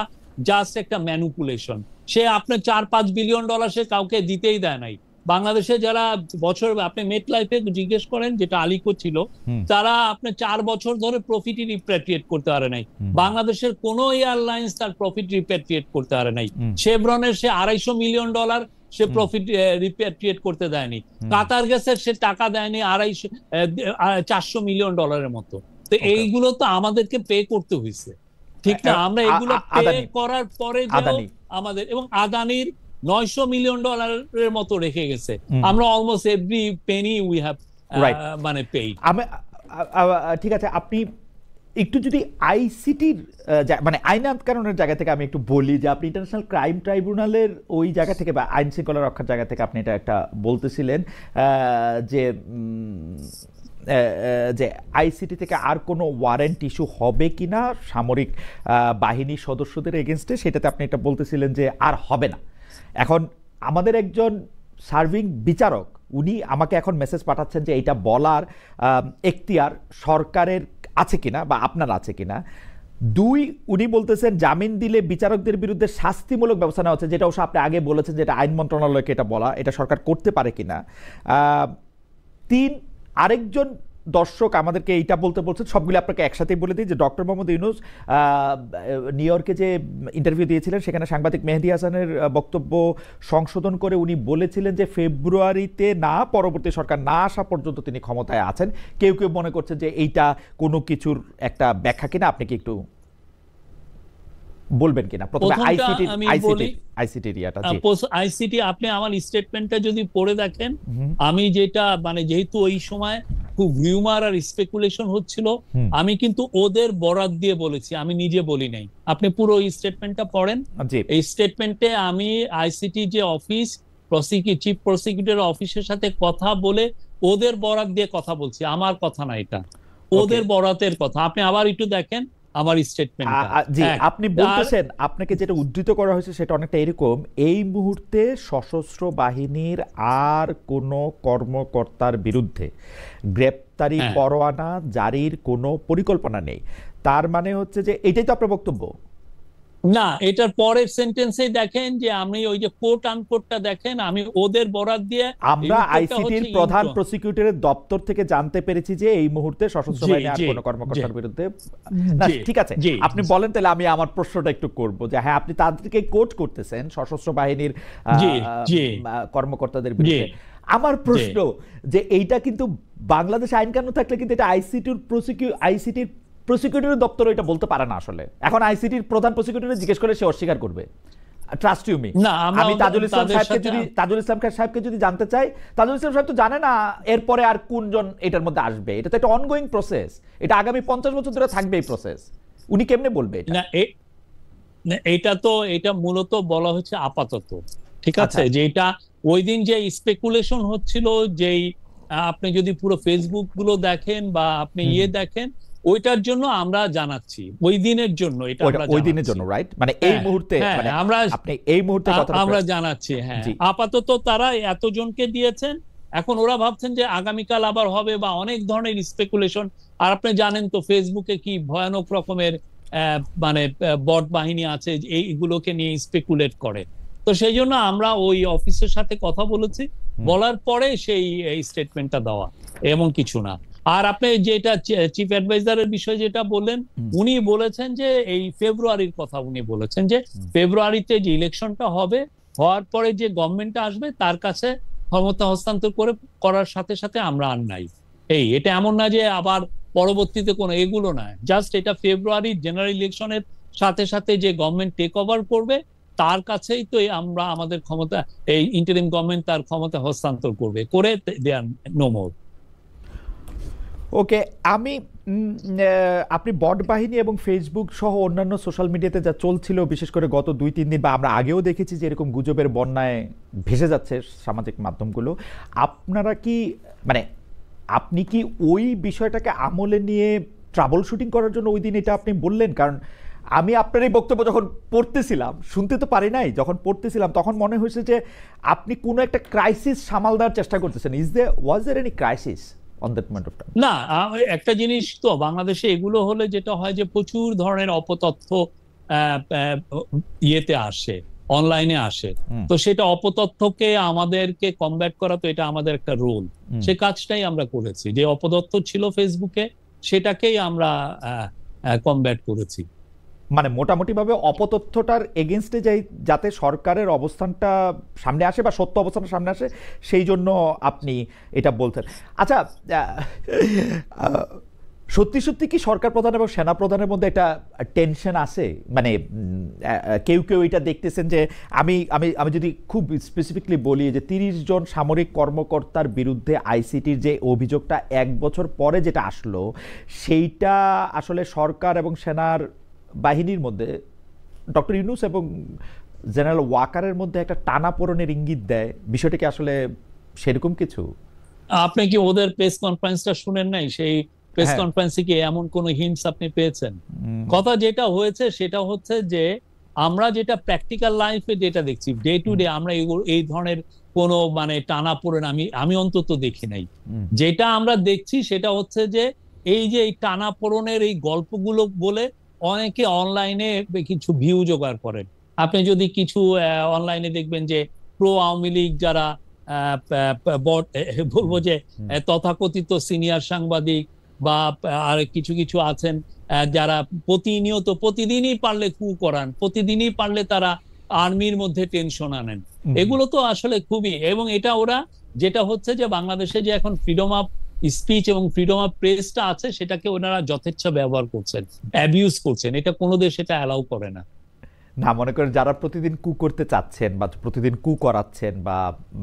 জাস্ট একটা ম্যানুপুলেশন। সে আপনার $4-5 বিলিয়ন সে কাউকে দিতেই দেয় নাই। বাংলাদেশে যারা বছর, আপনি মেট লাইফে জিজ্ঞেস করেন, যেটা আলিকো ছিল, তারা আপনার 4 বছর ধরে প্রফিটই রিপ্যাট্রিয়েট করতে পারে নাই। বাংলাদেশের কোন এয়ারলাইন্স তার প্রফিট রিপ্যাট্রিয়েট করতে পারে নাই। শেভরনের সে $250 মিলিয়ন সে প্রফিট রিপ্যাট্রিয়েট করতে দেয়নি। কাতার গ্যাসের সে টাকা দেয়নি 400 মিলিয়ন ডলারের মতো। তো এইগুলো তো আমাদেরকে পে করতে হয়েছে, ঠিক না? আমরা এগুলো পে করার পরে আমাদের, এবং আদানির $900 মিলিয়ন মতো রেখে গেছে। আমরা almost every Penney we have মানে পেইড। ঠিক আছে, আপনি একটু যদি আইসিটির মানে আইনাত কারণের জায়গা থেকে আমি একটু বলি, যে আপনি ইন্টারন্যাশনাল ক্রাইম ট্রাইব্যুনালের ওই জায়গা থেকে বা আইন শৃঙ্খলা রক্ষার জায়গা থেকে আপনি এটা একটা বলতেছিলেন যে যে আইসিটি থেকে আর কোনো ওয়ারেন্ট ইস্যু হবে কিনা সামরিক বাহিনীর সদস্যদের এগেনস্টে, সেটাতে আপনি এটা বলতেছিলেন যে আর হবে না। এখন আমাদের একজন সার্ভিং বিচারক উনি আমাকে এখন মেসেজ পাঠাচ্ছেন যে এইটা বলার এখতিয়ার সরকারের আছে কিনা বা আপনার আছে কিনা। 2, উনি বলতেছেন জামিন দিলে বিচারকদের বিরুদ্ধে শাস্তিমূলক ব্যবস্থা নেওয়া হচ্ছে, যেটা অবশ্য আপনি আগে বলেছেন যেটা আইন মন্ত্রণালয়কে এটা বলা, এটা সরকার করতে পারে কিনা। 3, আরেকজন দর্শক আমাদেরকে এইটা বলতে বলছেন, সবগুলো আপনাকে একসাথেই বলে দিই, যে ডক্টর মোহাম্মদ ইউনূস নিউ ইয়র্কে যে ইন্টারভিউ দিয়েছিলেন, সেখানে সাংবাদিক মেহেদী হাসানের বক্তব্য সংশোধন করে উনি বলেছিলেন যে ফেব্রুয়ারিতে না, পরবর্তী সরকার না আসা পর্যন্ত তিনি ক্ষমতায় আছেন। কেউ কেউ মনে করছে যে এইটা কোনো কিছুর একটা ব্যাখ্যা কিনা, আপনি কি একটু বলবেন কিনা? প্রথমে আইসিটি আপনি আমার স্টেটমেন্টটা যদি পড়ে দেখেন, আমি যেটা মানে যেহেতু ওই সময় খুব রিউমার আর স্পেকুলেশন হচ্ছিল, আমি কিন্তু ওদের বরাত দিয়ে বলেছি, আমি নিজে বলি নাই। আপনি পুরো স্টেটমেন্টটা পড়েন। এই স্টেটমেন্টে আমি আইসিটি যে অফিস, চিফ প্রসিকিউটর অফিসের সাথে কথা বলে ওদের বরাত দিয়ে কথা বলছি, আমার কথা না, এটা ওদের বরাতের কথা। আপনি আবার একটু দেখেন আমার স্টেটমেন্ট। জি, আপনি বলতেছেন, আপনাকে যেটা উদ্ধৃত করা হয়েছে সেটা অনেকটা এরকম: এই মুহূর্তে সশস্ত্র বাহিনীর আর কোনো কর্মকর্তার বিরুদ্ধে গ্রেপ্তারি পরোয়ানা জারির কোনো পরিকল্পনা নেই। তার মানে হচ্ছে যে এটাই তো আপনার বক্তব্য না? এটার পরের সেন্টেন্সেই দেখেন যে আমি ওই যে কোট আনকোটটা দেখেন, আমি ওদের বরাত দিয়ে, আমরা আইসিটির প্রধান প্রসিকিউটরের দপ্তর থেকে জানতে পেরেছি যে এই মুহূর্তে সশস্ত্র বাহিনী আর কোনো কর্মকর্তার বিরুদ্ধে না। ঠিক আছে, আপনি বলেন তাহলে আমি আমার প্রশ্নটা একটু করব, যে হ্যাঁ আপনি তাদেরকে কোট করতেছেন সশস্ত্র বাহিনীর কর্মকর্তাদের বিরুদ্ধে। আমার প্রশ্ন যে এইটা কিন্তু বাংলাদেশ আইন কানুন থাকলে কিন্তু এটা আইসিটির প্রসিকিউটরের দপ্তর এটা বলতে পারে না আসলে। এখন আইসিটির প্রধান প্রসিকিউটর জিজ্ঞেস করে সে অস্বীকার করবে। Trust you me. আমি তাজুল ইসলাম সাহেবকে যদি জানতে চাই, তাজুল ইসলাম সাহেব তো জানে না এরপরে আর কোনজন এটার মধ্যে আসবে। এটা তো একটা অনগোয়িং প্রসেস, এটা আগামী 50 বছর ধরে থাকবে এই প্রসেস। উনি কেমনে বলবে? এটা মূলত বলা হচ্ছে আপাতত, ঠিক আছে? যে এটা ওই দিন যে স্পেকুলেশন হচ্ছিল, যেই আপনি যদি পুরো ফেসবুক গুলো দেখেন বা আপনি দেখেন, ওইটার জন্য আমরা জানাচ্ছি, ওই দিনের জন্য এটা আমরা ওই দিনের জন্য, রাইট? মানে এই মুহূর্তে মানে আপনি এই মুহূর্তে আমরা জানাচ্ছি। হ্যাঁ, আপাতত তারা এতজনকে দিয়েছেন, এখন ওরা ভাবছেন যে আগামীকাল আবার হবে বা অনেক ধরনের স্পেকুলেশন। আর আপনি জানেন তো ফেসবুকে কি ভয়ানক রকমের মানে বট বাহিনী আছে এইগুলোকে নিয়ে স্পেকুলেট করে। তো সেই জন্য আমরা ওই অফিসের সাথে কথা বলেছি, বলার পরে সেই স্টেটমেন্টটা দেওয়া, এমন কিছু না। আর আপনি যেটা চিফ অ্যাডভাইজারের বিষয়ে যেটা বললেন, উনি বলেছেন যে এই ফেব্রুয়ারির কথা উনি বলেছেন যে ফেব্রুয়ারিতে যে ইলেকশনটা হবে, হওয়ার পরে যে গভর্নমেন্টটা আসবে তার কাছে ক্ষমতা হস্তান্তর করার সাথে সাথে আমরা আর নাই। এটা এমন না যে আবার পরবর্তীতে কোনো এগুলো না, জাস্ট এটা ফেব্রুয়ারি জেনারেল ইলেকশনের সাথে সাথে যে গভর্নমেন্ট টেক ওভার করবে তার কাছেই তো আমরা আমাদের ক্ষমতা, এই ইন্টারিম গভর্নমেন্ট তার ক্ষমতা হস্তান্তর করবে, করে দেয়ার নো মোর। ওকে, আপনি বট বাহিনী এবং ফেসবুক সহ অন্যান্য সোশ্যাল মিডিয়াতে যা চলছিল বিশেষ করে গত 2-3 দিন, বা আমরা আগেও দেখেছি যে এরকম গুজবের বন্যায় ভেসে যাচ্ছে সামাজিক মাধ্যমগুলো, আপনারা কি মানে আপনি কি ওই বিষয়টাকে আমলে নিয়ে ট্রাবল শুটিং করার জন্য ওই দিন এটা আপনি বললেন? কারণ আমি আপনার এই বক্তব্য যখন পড়তেছিলাম, শুনতে তো পারি নাই, যখন পড়তেছিলাম তখন মনে হয়েছে যে আপনি কোনো একটা ক্রাইসিস সামাল দেওয়ার চেষ্টা করতেছেন। Was there any crisis on that point of time? না, একটা জিনিস তো বাংলাদেশে এগুলো হলে যেটা হয় যে প্রচুর ধরনের অপতথ্য ইয়েতে আসে, অনলাইনে আসে। তো সেটা অপতথ্যকে আমাদেরকে কমব্যাট করা, তো এটা আমাদের একটা রোল, সে কাজটাই আমরা করেছি। যে অপতথ্য ছিল ফেসবুকে সেটাকেই আমরা কমব্যাট করেছি। মানে মোটামুটি ভাবে অপতথ্যটার এগেনস্টে যাতে সরকারের অবস্থানটা সামনে আসে বা সত্য অবস্থানটা সামনে আসে, সেই জন্য আপনি এটা বলছেন। আচ্ছা, সত্যি সত্যি কি সরকার প্রধান এবং সেনা প্রধানের মধ্যে একটা টেনশন আছে? মানে কেউ কেউ এটা দেখতেছেন যে আমি আমি আমি যদি খুব স্পেসিফিকলি বলি যে 30 জন সামরিক কর্মকর্তার বিরুদ্ধে আইসিটির যে অভিযোগটা 1 বছর পরে যেটা আসলো, সেইটা আসলে সরকার এবং সেনার বাহিনীর মধ্যে ডক্টর ইউনূস এবং জেনারেল ওয়াকারের মধ্যে একটা টানাপোড়েনের ইঙ্গিত দেয়। বিষয়টা কি আসলে সেরকম কিছু? আপনি কি ওদের প্রেস কনফারেন্সটা শুনেন নাই? সেই প্রেস কনফারেন্সে কি এমন কোনো হিন্টস আপনি পেয়েছেন? কথা যেটা হয়েছে সেটা হচ্ছে যে আমরা যেটা প্র্যাকটিক্যাল লাইফে যেটা দেখছি ডে টু ডে, আমরা এই ধরনের কোনো মানে টানাপোড়েন আমি অন্তত দেখি নাই। যেটা আমরা দেখছি সেটা হচ্ছে যে এই যে এই টানাপোড়েনের এই গল্পগুলো বলে অনেকে অনলাইনে কিছু ভিউ জোগাড় করেন। আপনি যদি কিছু অনলাইনে দেখবেন যে প্রো আওয়ামী লীগ যারা বলবো যে তথাকথিত সিনিয়র সাংবাদিক বা আর কিছু কিছু আছেন যারা প্রতিদিনই পারলে কু করান, প্রতিদিনই পারলে তারা আর্মির মধ্যে টেনশন আনেন। এগুলো তো আসলে খুবই, এবং এটা ওরা যেটা হচ্ছে যে বাংলাদেশে যে এখন ফ্রিডম অফ স্পিচ এবং ফ্রিডম অফ প্রেসটা আছে সেটাকে ওনারা যথেচ্ছা ব্যবহার করছেন, অ্যাবিউজ করছেন। এটা কোনো দেশ এটা অ্যালাউ করে না। না, মনে করেন যারা প্রতিদিন কু করতে চাচ্ছেন বা প্রতিদিন কু করাচ্ছেন, বা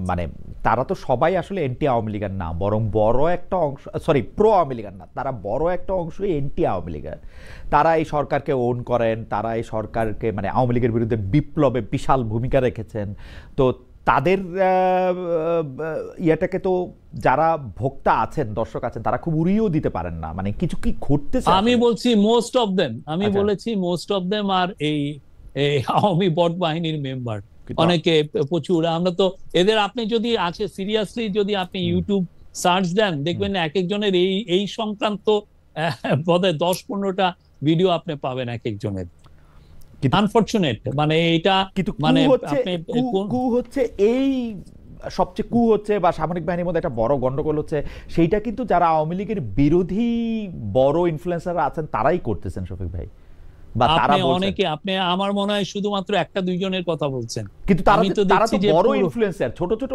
মানে তারা তো সবাই আসলে এন্টি আওয়ামী লীগের না, বরং বড় একটা অংশ, সরি প্রো আওয়ামী লীগের না, তারা বড় একটা অংশই এন্টি আওয়ামী লীগের। তারা এই সরকারকে ওন করেন, তারা এই সরকারকে মানে আওয়ামী লীগের বিরুদ্ধে বিপ্লবে বিশাল ভূমিকা রেখেছেন। তো তাদের ইয়েটাকে তো যারা ভোক্তা আছেন, দর্শক আছেন, তারা খুব উড়িয়েও দিতে পারেন না। মানে কিছু কি ঘটতেছে? আমি বলছি মোস্ট অফ দেম, আমি বলেছি মোস্ট অফ দেম আর এই আওয়ামী বট বাহিনীর মেম্বার অনেকে প্রচুর। আমরা তো এদের, আপনি যদি আছে সিরিয়াসলি যদি আপনি ইউটিউব সার্চ দেন দেখবেন এক একজনের এই সংক্রান্ত বোধহয় 10-15টা ভিডিও আপনি পাবেন এক একজনের। আনফরচুনেট, মানে এটা মানে কু হচ্ছে এই সবচেয়ে কু হচ্ছে বা সামরিক বাহিনীর মধ্যে একটা বড় গন্ডগোল হচ্ছে, সেইটা কিন্তু যারা আওয়ামী লীগের বিরোধী বড় ইনফ্লুয়েন্সাররা আছেন তারাই করতেছেন শফিক ভাই। আপনি আমার মনে হয় শুধুমাত্র 1-2 জনের কথা বলছেন, কিন্তু তারা তো বড় ইনফ্লুয়েন্সার। ছোট ছোট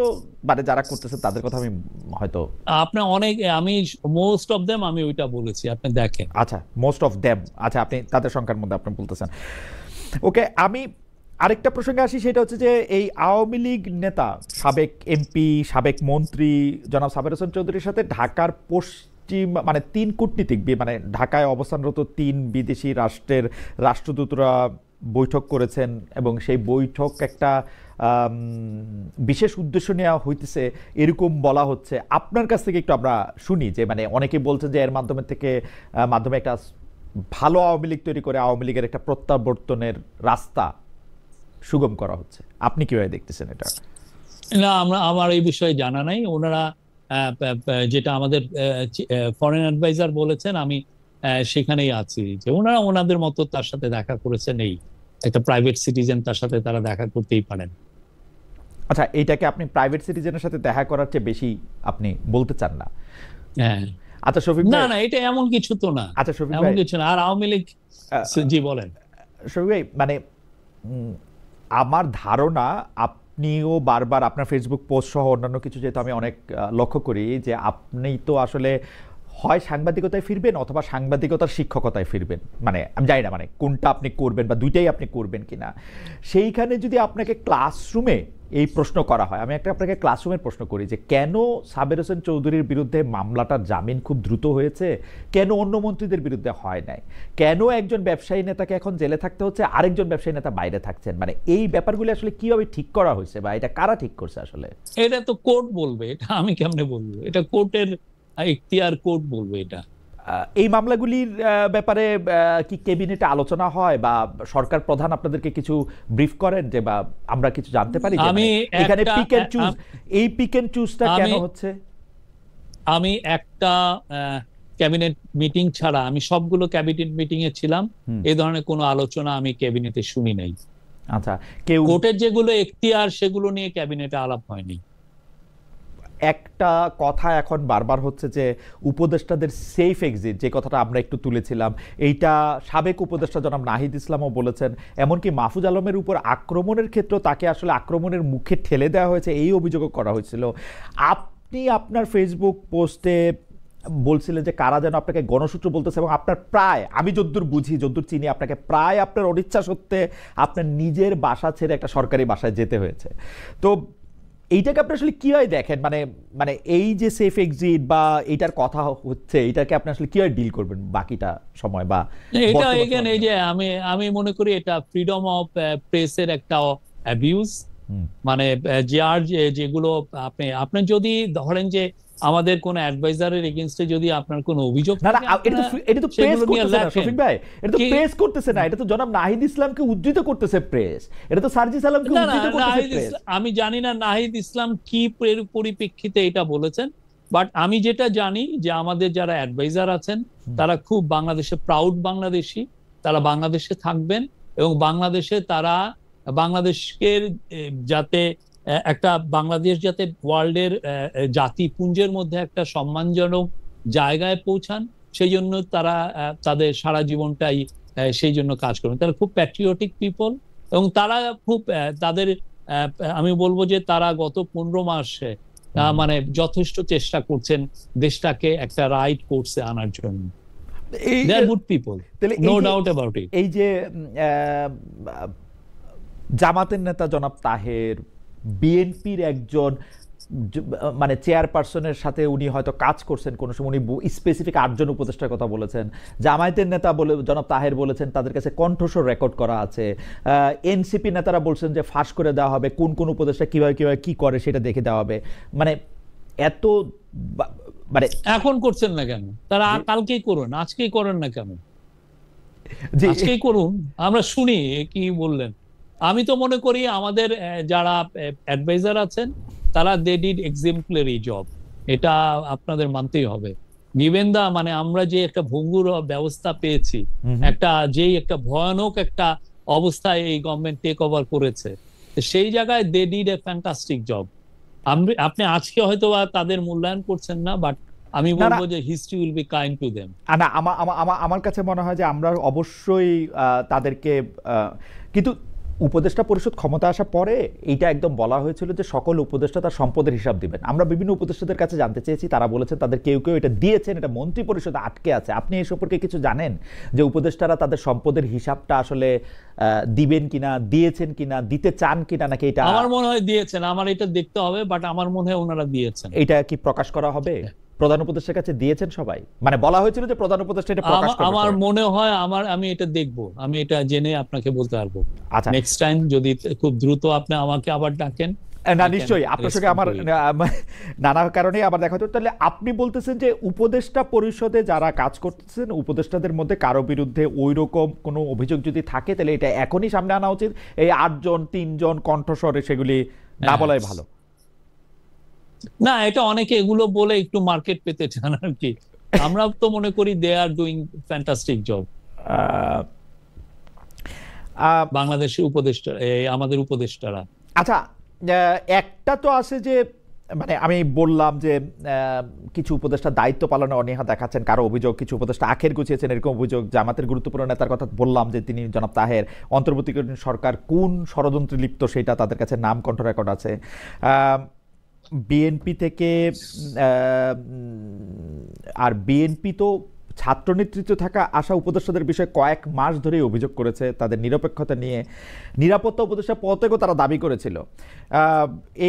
মানে যারা করতেছে তাদের কথা আমি হয়তো আমি মোস্ট অফ দেম আমি ওইটা বলেছি, আপনি দেখেন। আচ্ছা, মোস্ট অফ দেম, আচ্ছা আপনি তাদের সংখ্যার মধ্যে আপনি বলতেছেন। ওকে, আমি আরেকটা প্রসঙ্গে আসি, সেটা হচ্ছে যে এই আওয়ামী লীগ নেতা, সাবেক এমপি, সাবেক মন্ত্রী জনাব সাবের হোসেন চৌধুরীর সাথে ঢাকার মানে 3 কূটনীতিক, মানে ঢাকায় অবস্থানরত 3 বিদেশি রাষ্ট্রের রাষ্ট্রদূতরা বৈঠক করেছেন এবং সেই বৈঠক একটা বিশেষ উদ্দেশ্য নেওয়া হইতেছে এরকম বলা হচ্ছে। আপনার কাছ থেকে একটু আমরা শুনি যে মানে অনেকে বলছেন যে এর মাধ্যমে একটা ভালো আওয়ামী লীগ তৈরি করে আওয়ামী লীগের একটা প্রত্যাবর্তনের রাস্তা সুগম করা হচ্ছে। আপনি কিভাবে দেখতেছেন এটা? না, আমার এই বিষয়ে জানা নাই। ওনারা যেটা আমাদের ফরেন অ্যাডভাইজার বলেছেন, আমি সেখানেই আছি যে ওনারা ওনাদের মতো তার সাথে দেখা করেছেন। এই একটা প্রাইভেট সিটিজেন, তার সাথে তারা দেখা করতেই পারেন। আচ্ছা, এইটাকে আপনি প্রাইভেট সিটিজেনের সাথে দেখা করার চেয়ে বেশি আপনি বলতে চান না? হ্যাঁ। আচ্ছা শফিক না ভাই, না, এটা এমন কিছু তো না। আচ্ছা শফিক এমন ভাই, কিছু না। আর আওয়ামী লীগ, জি বলেন। শফিক ভাই, মানে আমার ধারণা আপনিও বারবার আপনার ফেসবুক পোস্ট সহ অন্যান্য কিছু যেহেতু আমি অনেক লক্ষ্য করি যে আপনি তো আসলে হয় সাংবাদিকতায় ফিরবেন অথবা সাংবাদিকতার শিক্ষকতায় ফিরবেন, মানে আমি জানি না মানে কোনটা আপনি করবেন বা দুইটাই আপনি করবেন কিনা। সেইখানে যদি আপনাকে ক্লাসরুমে এই প্রশ্ন করা হয়, আমি আপনাকে ক্লাসরুমের প্রশ্ন করি যে কেন সাবের হোসেন চৌধুরীর বিরুদ্ধে মামলাটার জামিন খুব দ্রুত হয়েছে, কেন অন্য মন্ত্রীদের বিরুদ্ধে হয় নাই, কেন একজন ব্যবসায়ী নেতাকে এখন জেলে থাকতে হচ্ছে, আরেকজন ব্যবসায়ী নেতা বাইরে থাকছেন, মানে এই ব্যাপারগুলো আসলে কিভাবে ঠিক করা হয়েছে বা এটা কারা ঠিক করছে আসলে? এটা তো কোর্ট বলবে, এটা আমি কেমনে বলবো? এটা কোর্টের ইখতিয়ার, কোর্ট বলবে এটা। এই মামলাগুলির ব্যাপারে কি ক্যাবিনেটে আলোচনা হয় বা সরকার প্রধান আপনাদেরকে কিছু ব্রিফ করেন যে বা আমরা কিছু জানতে পারি যে আমি এখানে পিক এন্ড চুজ, এই পিক এন্ড চুজটা কেন হচ্ছে? আমি একটা ক্যাবিনেট মিটিং ছাড়া আমি সবগুলো ক্যাবিনেট মিটিং এ ছিলাম, এই ধরনের কোনো আলোচনা আমি ক্যাবিনেটে শুনি নাই। আচ্ছা, কেউ কোর্টের যেগুলো এখতিয়ার সেগুলো নিয়ে ক্যাবিনেটে আলাপ হয়নি। একটা কথা এখন বারবার হচ্ছে যে উপদেষ্টাদের সেফ এক্সিট, যে কথাটা আমরা একটু তুলেছিলাম, এইটা সাবেক উপদেষ্টা জনাব নাহিদ ইসলামও বলেছেন। এমনকি মাহফুজ আলমের উপর আক্রমণের ক্ষেত্রে তাকে আসলে আক্রমণের মুখে ঠেলে দেওয়া হয়েছে, এই অভিযোগও করা হয়েছিল। আপনি আপনার ফেসবুক পোস্টে বলছিলেন যে কারা যেন আপনাকে গণসূত্র বলতেছে এবং আপনার প্রায়, আমি যদ্দূর বুঝি যদ্দূর চিনি, আপনাকে প্রায় আপনার অনিচ্ছা সত্ত্বে আপনার নিজের বাসা ছেড়ে একটা সরকারি বাসায় যেতে হয়েছে। তো এইটাকে আপনি আসলে কিভাবে দেখেন? মানে মানে এই যে সেফ এক্সিট বা এইটার কথা হচ্ছে, এটাকে আপনি আসলে কিভাবে ডিল করবেন বাকিটা সময় বা এটা এখানে এই যে আমি মনে করি এটা ফ্রিডম অফ প্রেসের একটা অ্যাবিউজ। মানে যেগুলো আপনি যদি ধরেন যে আমাদের কোন অ্যাডভাইজারের এগেইনস্টে যদি আপনার কোনো অভিযোগ না, এটা তো প্রেস করতেছে না শফিক ভাই, এটা তো প্রেস করতেছে না, এটা তো জনাব নাহিদ ইসলামকে উদ্ধৃত করতেছে প্রেস, এটা তো সার্জিস আলমকে উদ্ধৃত করতেছে প্রেস। আমি জানি না নাহিদ ইসলাম কি পরিপ্রেক্ষিতে এটা বলেছেন, বাট আমি যেটা জানি যে আমাদের যারা অ্যাডভাইজার আছেন তারা খুব বাংলাদেশে প্রাউড বাংলাদেশী, তারা বাংলাদেশে থাকবেন এবং বাংলাদেশে তারা বাংলাদেশকে যাতে একটা বাংলাদেশ যাতে ওয়ার্ল্ডের জাতিপুঞ্জের মধ্যে একটা সম্মানজনক জায়গায় পৌঁছান, সেই জন্য তারা তাদের সারা জীবনটাই সেই জন্য কাজ করবেন। তারা খুব প্যাট্রিয়টিক পিপল এবং তারা খুব তাদের আমি বলবো যে তারা গত 15 মাসে মানে যথেষ্ট চেষ্টা করছেন দেশটাকে একটা রাইট কোর্সে আনার জন্য। They are good people, no doubt about it. এই যে জামাতের নেতা জনাব তাহের, বিএনপির একজন মানে চেয়ারপারসনের সাথে উনি হয়তো কাজ করছেন কোনো সময়, উনি স্পেসিফিক 8 জন উপদেষ্টার কথা বলেছেন। জামায়াতের নেতা বলে জনাব তাহের বলেছেন তাদের কাছে কণ্ঠস্বর রেকর্ড করা আছে। এনসিপি নেতারা বলছেন যে ফাঁস করে দেওয়া হবে, কোন কোন উপদেষ্টা কিভাবে কিভাবে কি করে সেটা দেখে দেওয়া হবে। মানে এত মানে এখন করছেন না কেন? তারা কালকেই করুন, আজকেই করেন না কেন? আজকেই করুন, আমরা শুনি কি বললেন। আমি তো মনে করি আমাদের যারা অ্যাডভাইজার আছেন তারা দে ডিড এক্সাম্পলারি জব, এটা আপনাদের মানতেই হবে। গিভেন দা মানে আমরা যে একটা ভঙ্গুর ব্যবস্থা পেয়েছি, একটা ভয়ানক একটা অবস্থায় এই গভর্নমেন্ট টেক ওভার করেছে, সেই জায়গায় they did a fantastic job. আপনি আজকে হয়তো তাদের মূল্যায়ন করছেন না, বাট আমি বলবো যে history will be kind to them. না, আমার কাছে মনে হয় যে আমরা অবশ্যই তাদেরকে, কিন্তু উপদেষ্টা পরিষদ ক্ষমতা আসার পরে এইটা একদম বলা হয়েছিল যে সকল উপদেষ্টা তার সম্পদের হিসাব দিবেন। আমরা বিভিন্ন উপদেষ্টাদের কাছে জানতে চেয়েছি, তারা বলেছেন তাদের কেউ কেউ এটা দিয়েছেন, এটা মন্ত্রী পরিষদে আটকে আছে। আপনি এই সম্পর্কে কিছু জানেন যে উপদেষ্টারা তাদের সম্পদের হিসাবটা আসলে দিবেন কিনা, দিয়েছেন কিনা, দিতে চান কিনা, নাকি এটা? আমার মনে হয় দিয়েছেন, আমার এটা দেখতে হবে, বাট আমার মনে হয় ওনারা দিয়েছেন। এটা কি প্রকাশ করা হবে প্রধান উপদেষ্টার কাছে দিয়েছেন সবাই? মানে বলা হয়েছিল যে প্রধান উপদেষ্টা এটা প্রকাশ করবে। আমার মনে হয় আমি এটা দেখবো, আমি এটা জেনে আপনাকে বলতে পারবো। আচ্ছা, নেক্সট টাইম যদি খুব দ্রুত আপনি আমাকে আবার ডাকেন। না নিশ্চয়ই আপনার সঙ্গে আমার নানা কারণে আবার দেখা হতো। তাহলে আপনি বলতেছেন যে উপদেষ্টা পরিষদে যারা কাজ করতেছেন উপদেষ্টাদের মধ্যে কারো বিরুদ্ধে ওই রকম কোনো অভিযোগ যদি থাকে তাহলে এটা এখনই সামনে আনা উচিত, এই 8 জন 3 জন কণ্ঠস্বরে সেগুলি না বলাই ভালো। না, এটা অনেকে এগুলো বলে একটু মার্কেট পেতে চান আর কি। আমরা তো মনে করি দে আর ডুইং ফ্যান্টাস্টিক জব। বাংলাদেশের উপদেষ্টা, আমাদের উপদেষ্টারা। আচ্ছা, একটা তো আছে যে মানে আমি বললাম যে কিছু উপদেষ্টা দায়িত্ব পালনে অনীহা দেখাচ্ছেন, কারো অভিযোগ কিছু উপদেষ্টা আখের গুছিয়েছেন এরকম অভিযোগ। জামাতের গুরুত্বপূর্ণ নেতার কথা বললাম যে তিনি জনাব তাহের, অন্তর্বর্তীকালীন সরকার কোন ষড়যন্ত্রে লিপ্ত সেটা তাদের কাছে নাম কণ্ঠ রেকর্ড আছে। বিএনপি থেকে আর বিএনপি তো ছাত্র নেতৃত্ব থাকা আশা উপদেষ্টাদের বিষয়ে কয়েক মাস ধরেই অভিযোগ করেছে তাদের নিরপেক্ষতা নিয়ে, নিরাপত্তা উপদেষ্টা পদেও তারা দাবি করেছিল।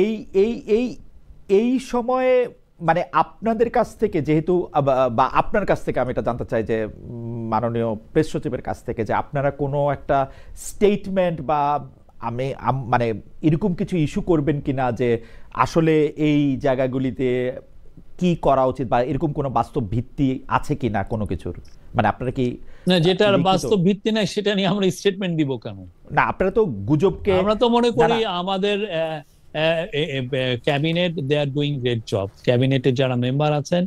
এই এই এই এই সময়ে মানে আপনাদের কাছ থেকে যেহেতু বা আপনার কাছ থেকে আমি এটা জানতে চাই যে মাননীয় প্রেস সচিবের কাছ থেকে যে আপনারা কোনো একটা স্টেটমেন্ট বা মানে এরকম কিছু ইস্যু করবেন কিনা যে আসলে এই জায়গাগুলিতে কি করা উচিত বা এরকম কোনো বাস্তব ভিত্তি আছে কিনা কোনো কিছুর, মানে আপনারা কি না যেটার বাস্তব ভিত্তি নাই সেটা নিয়ে আমরা স্টেটমেন্ট দিব কেন? না আপনারা তো গুজবকে, আমরা তো মনে করি আমাদের cabinet they are doing great job. ক্যাবিনেটের যারা মেম্বার আছেন,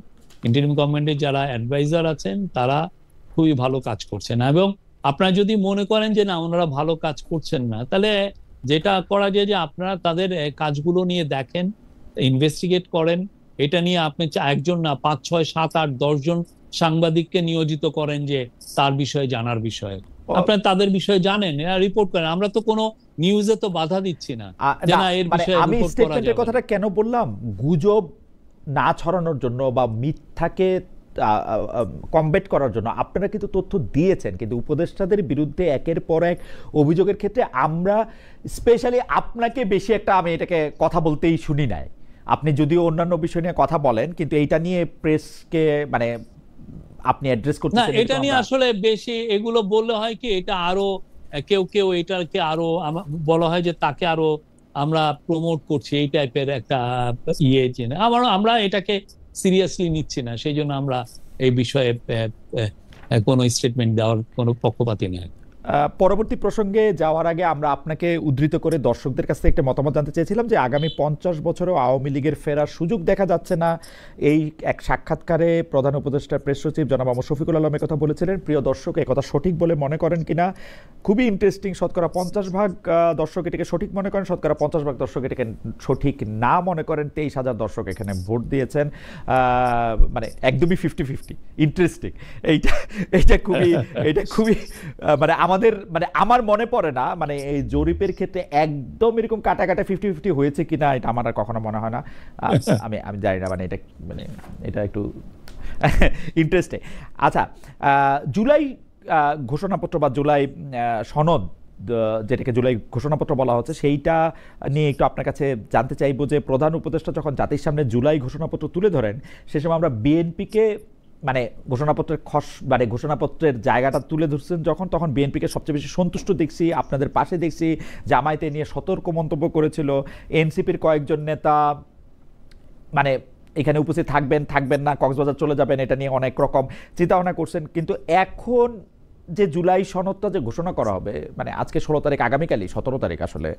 ইন্টারিম গভর্নমেন্টের যারা অ্যাডভাইজার আছেন তারা খুবই ভালো কাজ করছেন। এবং আপনারা যদি মনে করেন যে না ওনারা ভালো কাজ করছেন না, তাহলে যেটা করা যায় যে আপনারা তাদের কাজগুলো নিয়ে দেখেন, ইনভেস্টিগেট করেন। এটা নিয়ে আপনি একজন না 5, 6, 7, 8, 10 জন সাংবাদিককে নিয়োজিত করেন যে তার বিষয়ে জানার বিষয়ে, আপনারা তাদের বিষয়ে জানেন, রিপোর্ট করেন। আমরা তো কোনো নিউজে তো বাধা দিচ্ছি না যে না এর বিষয়ে আমি স্টেটমেন্টের কথাটা কেন বললাম, গুজব না ছড়ানোর জন্য বা মিথ্যাকে কমব্যাট করার জন্য আপনারা কিন্তু তথ্য দিয়েছেন, কিন্তু উপদেষ্টাদের বিরুদ্ধে একের পর এক অভিযোগের ক্ষেত্রে আমরা স্পেশালি আপনাকে বেশি একটা আমি এটাকে কথা বলতেই শুনি নাই। আপনি যদিও অন্যান্য বিষয় নিয়ে কথা বলেন কিন্তু এইটা নিয়ে প্রেসকে মানে আপনি অ্যাড্রেস করতে না, এটা নিয়ে আসলে বেশি এগুলো বললে হয় কি এটা আরো কেউ এটাকে আরো বলা হয় যে তাকে আরো আমরা প্রমোট করছি, এই টাইপের একটা আমরা এটাকে সিরিয়াসলি নিচ্ছি না, সেই জন্য আমরা এই বিষয়ে কোনো স্টেটমেন্ট দেওয়ার কোনো পক্ষপাতী নেই। পরবর্তী প্রসঙ্গে যাওয়ার আগে আমরা আপনাকে উদ্ধৃত করে দর্শকদের কাছ থেকে একটা মতামত জানতে চেয়েছিলাম যে আগামী 50 বছরেও আওয়ামী লীগের ফেরার সুযোগ দেখা যাচ্ছে না। এই এক সাক্ষাৎকারে প্রধান উপদেষ্টা প্রেস সচিব জনাব মোহাম্মদ শফিকুল আলম কথা বলেছিলেন। প্রিয় দর্শক, একথা সঠিক বলে মনে করেন কিনা? খুবই ইন্টারেস্টিং। শতকরা 50% দর্শক এটাকে সঠিক মনে করেন, শতকরা 50% দর্শক এটাকে সঠিক না মনে করেন। 23,000 দর্শক এখানে ভোট দিয়েছেন, মানে একদমই 50-50। ইন্টারেস্টিং। এইটা খুবই মানে আমাদের মানে আমার মনে পড়ে না মানে এই জরিপের ক্ষেত্রে একদম এরকম কাটা 50-50 হয়েছে কিনা, এটা আমার আর কখনো মনে হয় না। আমি জানি না, মানে এটা একটু ইন্টারেস্টিং। আচ্ছা, জুলাই ঘোষণাপত্র বা জুলাই সনদ, যেটাকে জুলাই ঘোষণাপত্র বলা হচ্ছে, সেইটা নিয়ে একটু আপনার কাছে জানতে চাইবো যে প্রধান উপদেষ্টা যখন জাতির সামনে জুলাই ঘোষণাপত্র তুলে ধরেন সে সময় আমরা বিএনপিকে মানে ঘোষণাপত্রের জায়গাটা তুলে ধরছেন তখন বিএনপিকে সবচেয়ে বেশি সন্তুষ্ট দেখছি, আপনাদের পাশে দেখছি। জামায়াতে নিয়ে সতর্ক মন্তব্য করেছিল। এনসিপির কয়েকজন নেতা মানে এখানে উপস্থিত থাকবেন না, কক্সবাজার চলে যাবেন, এটা নিয়ে অনেক রকম চিন্তা ভাবনা করছেন। কিন্তু এখন যে জুলাই সনদটা যে ঘোষণা করা হবে, মানে আজকে 16 তারিখ, আগামীকালই 17 তারিখ আসলে,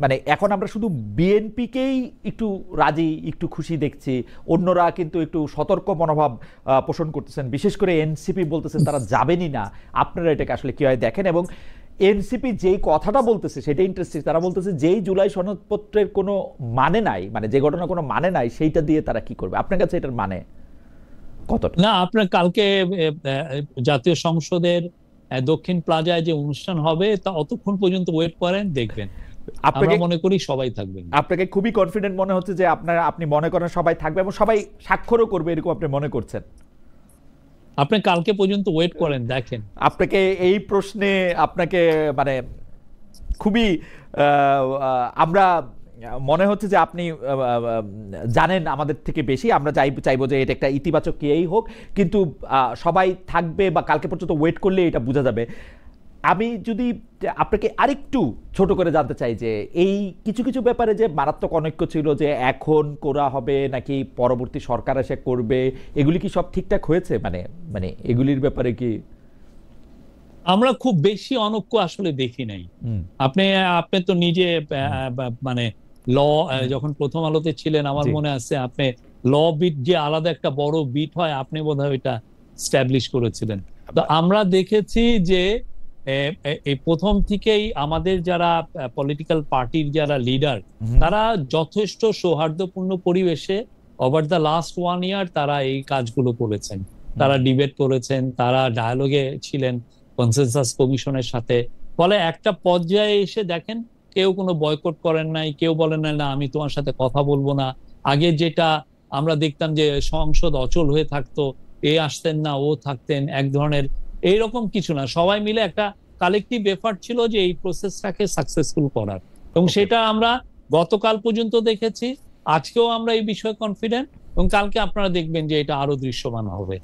মানে এখন আমরা শুধু বিএনপিকেই একটু রাজি, একটু খুশি দেখছি, অন্যরা কিন্তু একটু সতর্ক মনোভাব পোষণ করতেছেন। বিশেষ করে এনসিপি বলতেছেন তারা যাবেনই না। আপনারা এটাকে আসলে কিভাবে দেখেন? এবং এনসিপি যেই কথাটা বলতেছে সেটা ইন্টারেস্টিং। তারা বলতেছে যেই জুলাই সনদপত্রের কোনো মানে নাই, মানে যে ঘটনা কোনো মানে নাই, সেইটা দিয়ে তারা কি করবে? আপনার কাছে এটার মানে কতটা? না, আপনার কালকে জাতীয় সংসদের দক্ষিণ প্লাজায় যে অনুষ্ঠান হবে তা অতক্ষণ পর্যন্ত ওয়েট করেন, দেখবেন। আমরা মনে করি সবাই থাকবেন। আপনাকে খুবই কনফিডেন্ট মনে হচ্ছে যে আপনি মনে করেন সবাই থাকবে এবং সবাই স্বাক্ষরও করবে, এরকম আপনি মনে করছেন? আপনি কালকে পর্যন্ত ওয়েট করেন, দেখেন। আপনাকে এই প্রশ্নে আপনাকে মানে খুবই আমরা মনে হচ্ছে যে আপনি জানেন আমাদের থেকে বেশি। আমরা চাইবো যে এটা একটা ইতিবাচক কেই হোক, কিন্তু সবাই থাকবে বা কালকে পর্যন্ত ওয়েট করলে এটা বোঝা যাবে। আমি যদি আপনাকে আরেকটু ছোট করে জানতে চাই যে এই কিছু কিছু ব্যাপারে যে মারাত্মক অনৈক্য ছিল, যে এখন করা হবে নাকি পরবর্তী সরকার এসে করবে, এগুলি কি সব ঠিকঠাক হয়েছে? মানে মানে এগুলির ব্যাপারে কি আমরা খুব বেশি অনৈক্য আসলে দেখি নাই। আপনি আপনি তো নিজে মানে ল, যখন প্রথম আলোতে ছিলেন আমার মনে আছে আপনি ল বিট যে আলাদা একটা বড় বিট হয়, আপনি বোধহয় ওইটা স্ট্যাবলিশ করেছিলেন। তো আমরা দেখেছি যে এই প্রথম থেকেই আমাদের যারা পলিটিক্যাল পার্টির যারা লিডার, তারা যথেষ্ট সৌহার্দ্যপূর্ণ পরিবেশে ওভার দ্য লাস্ট 1 ইয়ার তারা এই কাজগুলো করেছেন। তারা ডিবেট করেছেন, তারা ডায়ালগে ছিলেন কনসেনসাস কমিশনের সাথে। ফলে একটা পর্যায়ে এসে দেখেন কেউ কোনো বয়কট করেন নাই, কেউ বলেন না আমি তোমার সাথে কথা বলবো না। আগে যেটা আমরা দেখতাম যে সংসদ অচল হয়ে থাকতো, এ আসতেন না ও থাকতেন, এক ধরনের এইরকম কিছু না, সবাই মিলে একটা কালেকটিভ এফার্ট ছিল যে এই প্রসেসটাকে সাকসেসফুল করার। এবং সেটা আমরা গতকাল পর্যন্ত দেখেছি, আজকেও আমরা এই বিষয়ে কনফিডেন্ট, এবং কালকে আপনারা দেখবেন যে এটা আরো দৃশ্যমান হবে।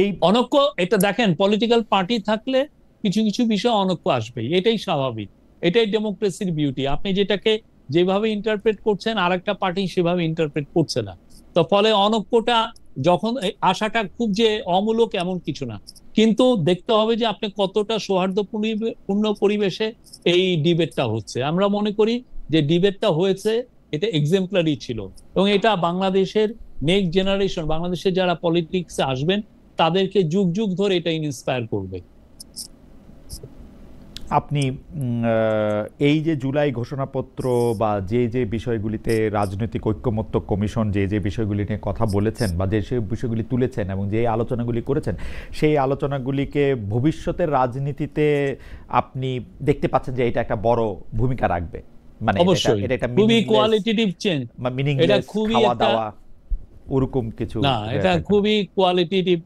এই অনৈক্য, এটা দেখেন পলিটিক্যাল পার্টি থাকলে কিছু কিছু বিষয় অনৈক্য আসবে, এটাই স্বাভাবিক, এটাই ডেমোক্রেসির বিউটি। আপনি যেটাকে যেভাবে ইন্টারপ্রেট করছেন আরেকটা পার্টি সেভাবে ইন্টারপ্রেট করছে না, তো ফলে অনৈক্যটা যখন আসাটা খুব যে অমূলক এমন কিছু না, কিন্তু দেখতে হবে যে আপনি কতটা সৌহার্দ্যপূর্ণ পরিবেশে এই ডিবেটটা হচ্ছে। আমরা মনে করি যে ডিবেটটা হয়েছে, এটা এক্সাম্পলারি ছিল, এবং এটা বাংলাদেশের নেক্সট জেনারেশন, বাংলাদেশের যারা পলিটিক্সে আসবেন তাদেরকে যুগ যুগ ধরে এটা ইন্সপায়ার করবে। আপনি এই যে জুলাই ঘোষণাপত্র বা যে যে বিষয়গুলিতে রাজনৈতিক ঐক্যমত্য কমিশন যে যে বিষয়গুলি নিয়ে কথা বলেছেন বা যে বিষয়গুলি তুলেছেন এবং যে আলোচনাগুলি করেছেন, সেই আলোচনাগুলিকে ভবিষ্যতের রাজনীতিতে আপনি দেখতে পাচ্ছেন যে এটা একটা বড় ভূমিকা রাখবে? মানে এটা একটা খুবই কোয়ালিটেটিভ চেঞ্জ, এটা খুবই খাওয়া দাওয়া ওরকম কিছু না, এটা খুবই কোয়ালিটেটিভ।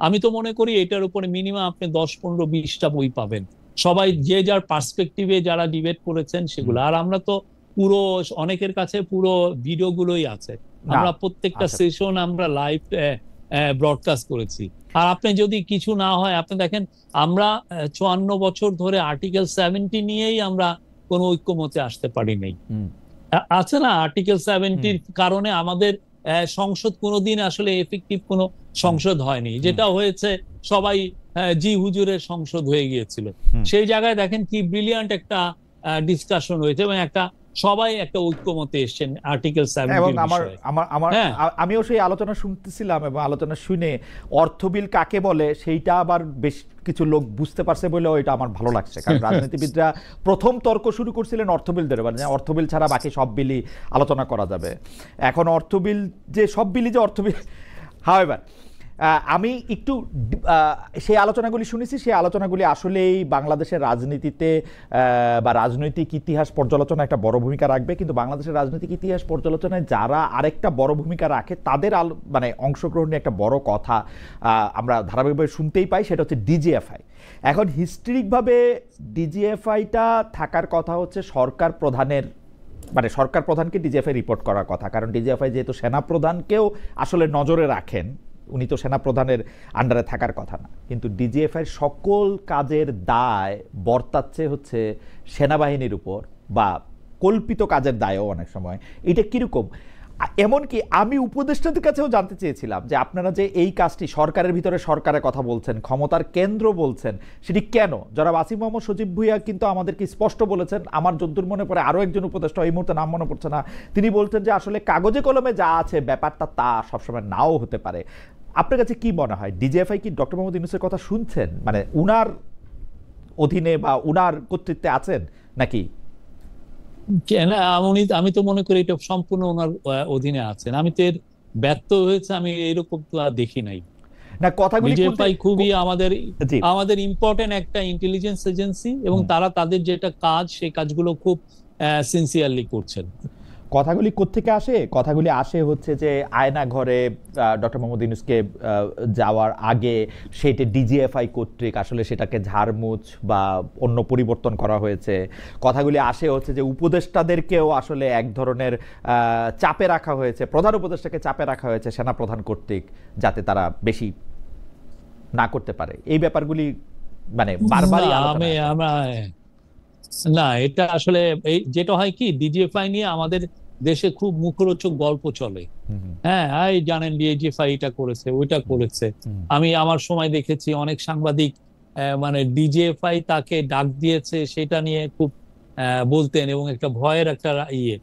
আমি তো মনে করি এটার উপরে মিনিমাম আপনি 10, 15, 20টা বই পাবেন, সবাই যে যার পার্সপেক্টিভে যারা ডিবেট করেছেন সেগুলো। আর আমরা তো পুরো, অনেকের কাছে পুরো ভিডিওগুলোই আছে, আমরা প্রত্যেকটা সেশন আমরা লাইভ ব্রডকাস্ট করেছি। আর আপনি যদি কিছু না হয়, আপনি দেখেন আমরা 54 বছর ধরে আর্টিকেল 70 নিয়েই আমরা কোনো ঐক্যমতে আসতে পারি নাই। আছে না, আর্টিকেল 70-র কারণে আমাদের সংসদ কোনোদিন আসলে এফেক্টিভ কোনো সংসদ হয়নি, যেটা হয়েছে সবাই জি হুজুরের সংসদ হয়ে গিয়েছিল। সেই জায়গায় দেখেন কি ব্রিলিয়ান্ট একটা ডিসকাশন হয়েছে এবং একটা সবাই একটা ঐক্যমতে এসেছেন আর্টিকেল 70 এবং আমিও সেই আলোচনা শুনতেছিলাম, এবং আলোচনা শুনে অর্থবিল কাকে বলে সেইটা আবার বেশ কিছু লোক বুঝতে পারছে বলে এটা আমার ভালো লাগছে। কারণ রাজনীতিবিদরা প্রথম তর্ক শুরু করছিলেন অর্থবিলদের, মানে অর্থবিল ছাড়া বাকি সব বিলই আলোচনা করা যাবে। এখন অর্থবিল যে সব বিলই যে অর্থবিল, হাওয়েভার আমি একটু সেই আলোচনাগুলি শুনেছি, সেই আলোচনাগুলি আসলেই বাংলাদেশের রাজনীতিতে বা রাজনৈতিক ইতিহাস পর্যালোচনা একটা বড় ভূমিকা রাখবে। কিন্তু বাংলাদেশের রাজনৈতিক ইতিহাস পর্যালোচনায় যারা আরেকটা বড় ভূমিকা রাখে তাদের মানে অংশগ্রহণে একটা বড় কথা আমরা ধারাবাহিকভাবে শুনতেই পাই, সেটা হচ্ছে ডিজিএফআই। এখন হিস্ট্রিকভাবে ডিজিএফআইটা থাকার কথা হচ্ছে সরকার প্রধানের, মানে সরকার প্রধানকে ডিজিএফআই রিপোর্ট করার কথা। কারণ ডিজিএফআই যেহেতু সেনাপ্রধানকেও আসলে নজরে রাখেন, উনি তো সেনাপ্রধানের আন্ডারে থাকার কথা না, কিন্তু ডিজিএফআইয়ের সকল কাজের দায় বর্তাচ্ছে হচ্ছে সেনাবাহিনীর উপর, বা কল্পিত কাজের দায়ও অনেক সময়। এটা কিরকম? এমনকি আমি উপদেষ্টাদের কাছেও জানতে চেয়েছিলাম যে আপনারা যে এই কাজটি সরকারের ভিতরে সরকারের কথা বলছেন, ক্ষমতার কেন্দ্র বলছেন, সেটি কেন? যারা আসিফ মোহাম্মদ সজীব ভুঁইয়া কিন্তু আমাদেরকে স্পষ্ট বলেছেন, আমার যদ্দূর মনে পড়ে আরও একজন উপদেষ্টা, এই মুহূর্তে নাম মনে পড়ছে না, তিনি বলছেন যে আসলে কাগজে কলমে যা আছে ব্যাপারটা তা সবসময় নাও হতে পারে। আপনার কাছে কি মনে হয়, ডিজিএফআই কি ডক্টর মোহাম্মদ ইউনূসের কথা শুনছেন, মানে উনার অধীনে বা উনার কর্তৃত্বে আছেন নাকি? আমি তো মনে করি এটা সম্পূর্ণ ওনার অধীনে আছেন। আমি তো এর ব্যর্থ হয়েছে আমি এরকম তো দেখি নাই। না, কথাগুলি খুবই আমাদের ইম্পর্টেন্ট একটা ইন্টেলিজেন্স এজেন্সি, এবং তারা তাদের যেটা কাজ সেই কাজগুলো খুব সিনসিয়ারলি করছেন। কথাগুলি কোত্থেকে আসে? কথাগুলি আসে হচ্ছে যে আয়না ঘরে ডক্টর মোহাম্মদ ইউনূসকে যাওয়ার আগে সেটা ডিজিএফআই কর্তৃক আসলে সেটাকে ঝাড়মুছ বা অন্য পরিবর্তন করা হয়েছে। কথাগুলি আসে হচ্ছে যে উপদেষ্টাদেরকেও আসলে এক ধরনের চাপে রাখা হয়েছে, প্রধান উপদেষ্টাকে চাপে রাখা হয়েছে সেনাপ্রধান কর্তৃক, যাতে তারা বেশি না করতে পারে। এই ব্যাপারগুলি মানে বারবারই না, এটা আসলে এই যেটা হয় কি, ডিজিএফআই নিয়ে আমাদের দেশে খুব মুখরোচক গল্প চলে। হ্যাঁ, এই জানেন ডিজিএফআই এটা করেছে, ওইটা করেছে। আমি আমার সময় দেখেছি অনেক সাংবাদিক মানে ডিজিএফআই তাকে ডাক দিয়েছে সেটা নিয়ে খুব বলতেন, এবং একটা ভয়ের একটা ইয়ে।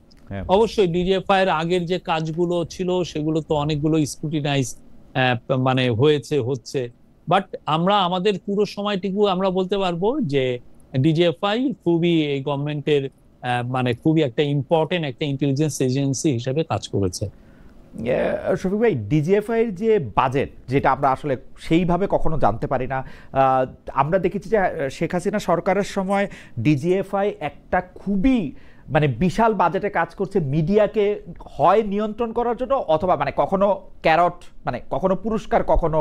অবশ্যই ডিজিএফআই এর আগের যে কাজগুলো ছিল সেগুলো তো অনেকগুলো স্ক্রুটিনাইজ মানে হচ্ছে, বাট আমরা আমাদের পুরো সময়টুকু আমরা বলতে পারবো যে ডিজিএফআই খুবই এই গভর্নমেন্টের মানে খুবই একটা ইম্পর্টেন্ট একটা ইন্টেলিজেন্স এজেন্সি হিসেবে কাজ করেছে। শফিক ভাই, ডিজিএফআই এর যে বাজেট, যেটা আমরা আসলে সেইভাবে কখনো জানতে পারি না, আমরা দেখেছি যে শেখ হাসিনা সরকারের সময় ডিজিএফআই একটা খুবই মানে বিশাল বাজেটে কাজ করছে, মিডিয়াকে হয় নিয়ন্ত্রণ করার জন্য অথবা মানে কখনো ক্যারট মানে কখনো পুরস্কার কখনো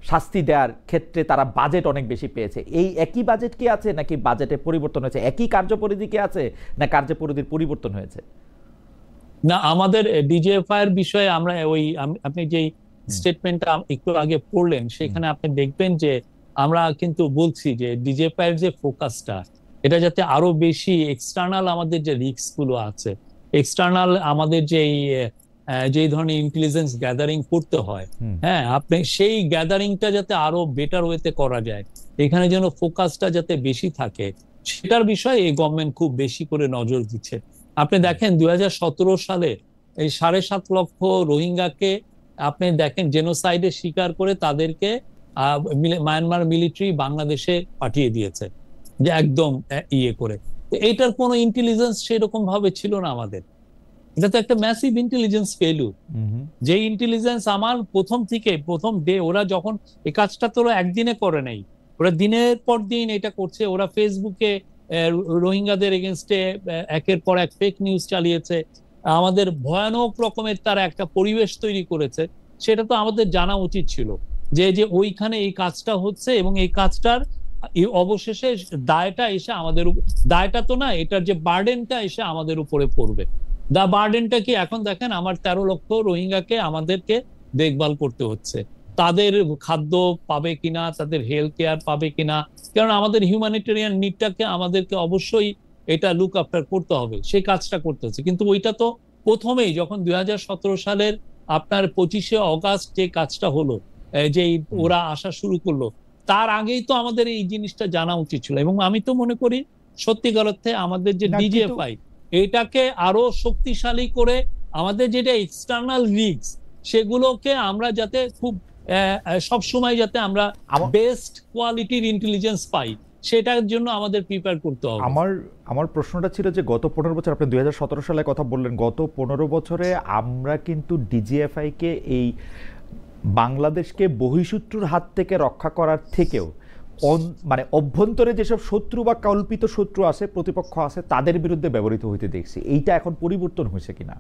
শাস্তি দেওয়ার ক্ষেত্রে তারা বাজেট অনেক বেশি পেয়েছে। এই একই বাজেট কি আছে নাকি বাজেটে পরিবর্তন হয়েছে? একই কার্যপরিধি কি আছে না কার্যপরিধির পরিবর্তন হয়েছে? না, আমাদের ডিজিএফআই এর বিষয়ে আমরা ওই আপনি যে স্টেটমেন্টটা একটু আগে পড়লেন সেখানে আপনি দেখবেন যে আমরা কিন্তু বলছি যে ডিজিএফআই এর যে ফোকাসটা, এটা যাতে আরো বেশি এক্সটার্নাল আমাদের যে রিস্ক গুলো আছে, এক্সটার্নাল আমাদের যে ধরনের ইন্টেলিজেন্স গ্যাদারিং করতে হয়, হ্যাঁ, আপনি সেই গ্যাদারিংটা যাতে আরো বেটার ওয়েতে করা যায়, এখানে যেন ফোকাসটা যাতে বেশি থাকে, সেটার বিষয়ে এই গভর্নমেন্ট খুব বেশি করে নজর দিচ্ছে। আপনি দেখেন 2017 সালে এই 7.5 লক্ষ রোহিঙ্গাকে আপনি দেখেন জেনোসাইডের শিকার করে তাদেরকে মায়ানমার মিলিটারি বাংলাদেশে পাঠিয়ে দিয়েছে, যে একদম ইয়ে করে। এইটার কোনো ইন্টেলিজেন্স সেরকম ভাবে ছিল না আমাদের। এটা তো একটা ম্যাসিভ ইন্টেলিজেন্স ফেলিউর। যে ইন্টেলিজেন্স আমার প্রথম ডে ওরা যখন এই কাজটা তো ওরা একদিনে করে নাই, ওরা দিনের পর দিন এটা করছে। ওরা ফেসবুকে রোহিঙ্গাদের এগেনস্টে একের পর এক ফেক নিউজ চালিয়েছে, আমাদের ভয়ানক রকমের তারা একটা পরিবেশ তৈরি করেছে। সেটা তো আমাদের জানা উচিত ছিল যে ওইখানে এই কাজটা হচ্ছে, এবং এই কাজটার অবশেষে দায়টা এসে আমাদের, দায়টা তো না, এটার যে বার্ডেনটা এসে আমাদের উপরে পড়বে। বার্ডেনটা কি? এখন দেখেন আমার 13 লক্ষ রোহিঙ্গাকে আমাদেরকে দেখভাল করতে হচ্ছে, তাদের খাদ্য পাবে কিনা, তাদের হেলথ কেয়ার পাবে কিনা, কারণ আমাদের হিউম্যানিটেরিয়ান নিডটাকে আমাদেরকে অবশ্যই এটা লুক আফটার করতে হবে, সেই কাজটা করতে হচ্ছে। কিন্তু ওইটা তো প্রথমেই যখন 2017 সালের আপনার 25শে অগাস্ট যে কাজটা হলো, যে ওরা আসা শুরু করলো, তার আগেই তো আমাদের এই জিনিসটা জানা উচিত ছিল। এবং আমি তো মনে করি সত্যিকার অর্থে আমাদের যে ডিজিএফআই, এটাকে আরো শক্তিশালী করে আমাদের যেটা এক্সটার্নাল রিস্ক, সেগুলোকে আমরা যাতে খুব সবসময় যাতে আমরা বেস্ট কোয়ালিটির ইন্টেলিজেন্স পাই, সেটার জন্য আমাদের প্রিপেয়ার করতে হবে। আমার প্রশ্নটা ছিল যে গত 15 বছর, আপনি 2017 সালে কথা বললেন, গত 15 বছরে আমরা কিন্তু ডিজিএফআই কে এই বাংলাদেশকে বহিঃশত্রুর হাত থেকে রক্ষা করার থেকেও মানে অভ্যন্তরে যেসব শত্রু বা কল্পিত শত্রু আছে, প্রতিপক্ষ আছে, তাদের বিরুদ্ধে ব্যবহৃত হইতে দেখছি। এইটা এখন পরিবর্তন হয়েছে কিনা?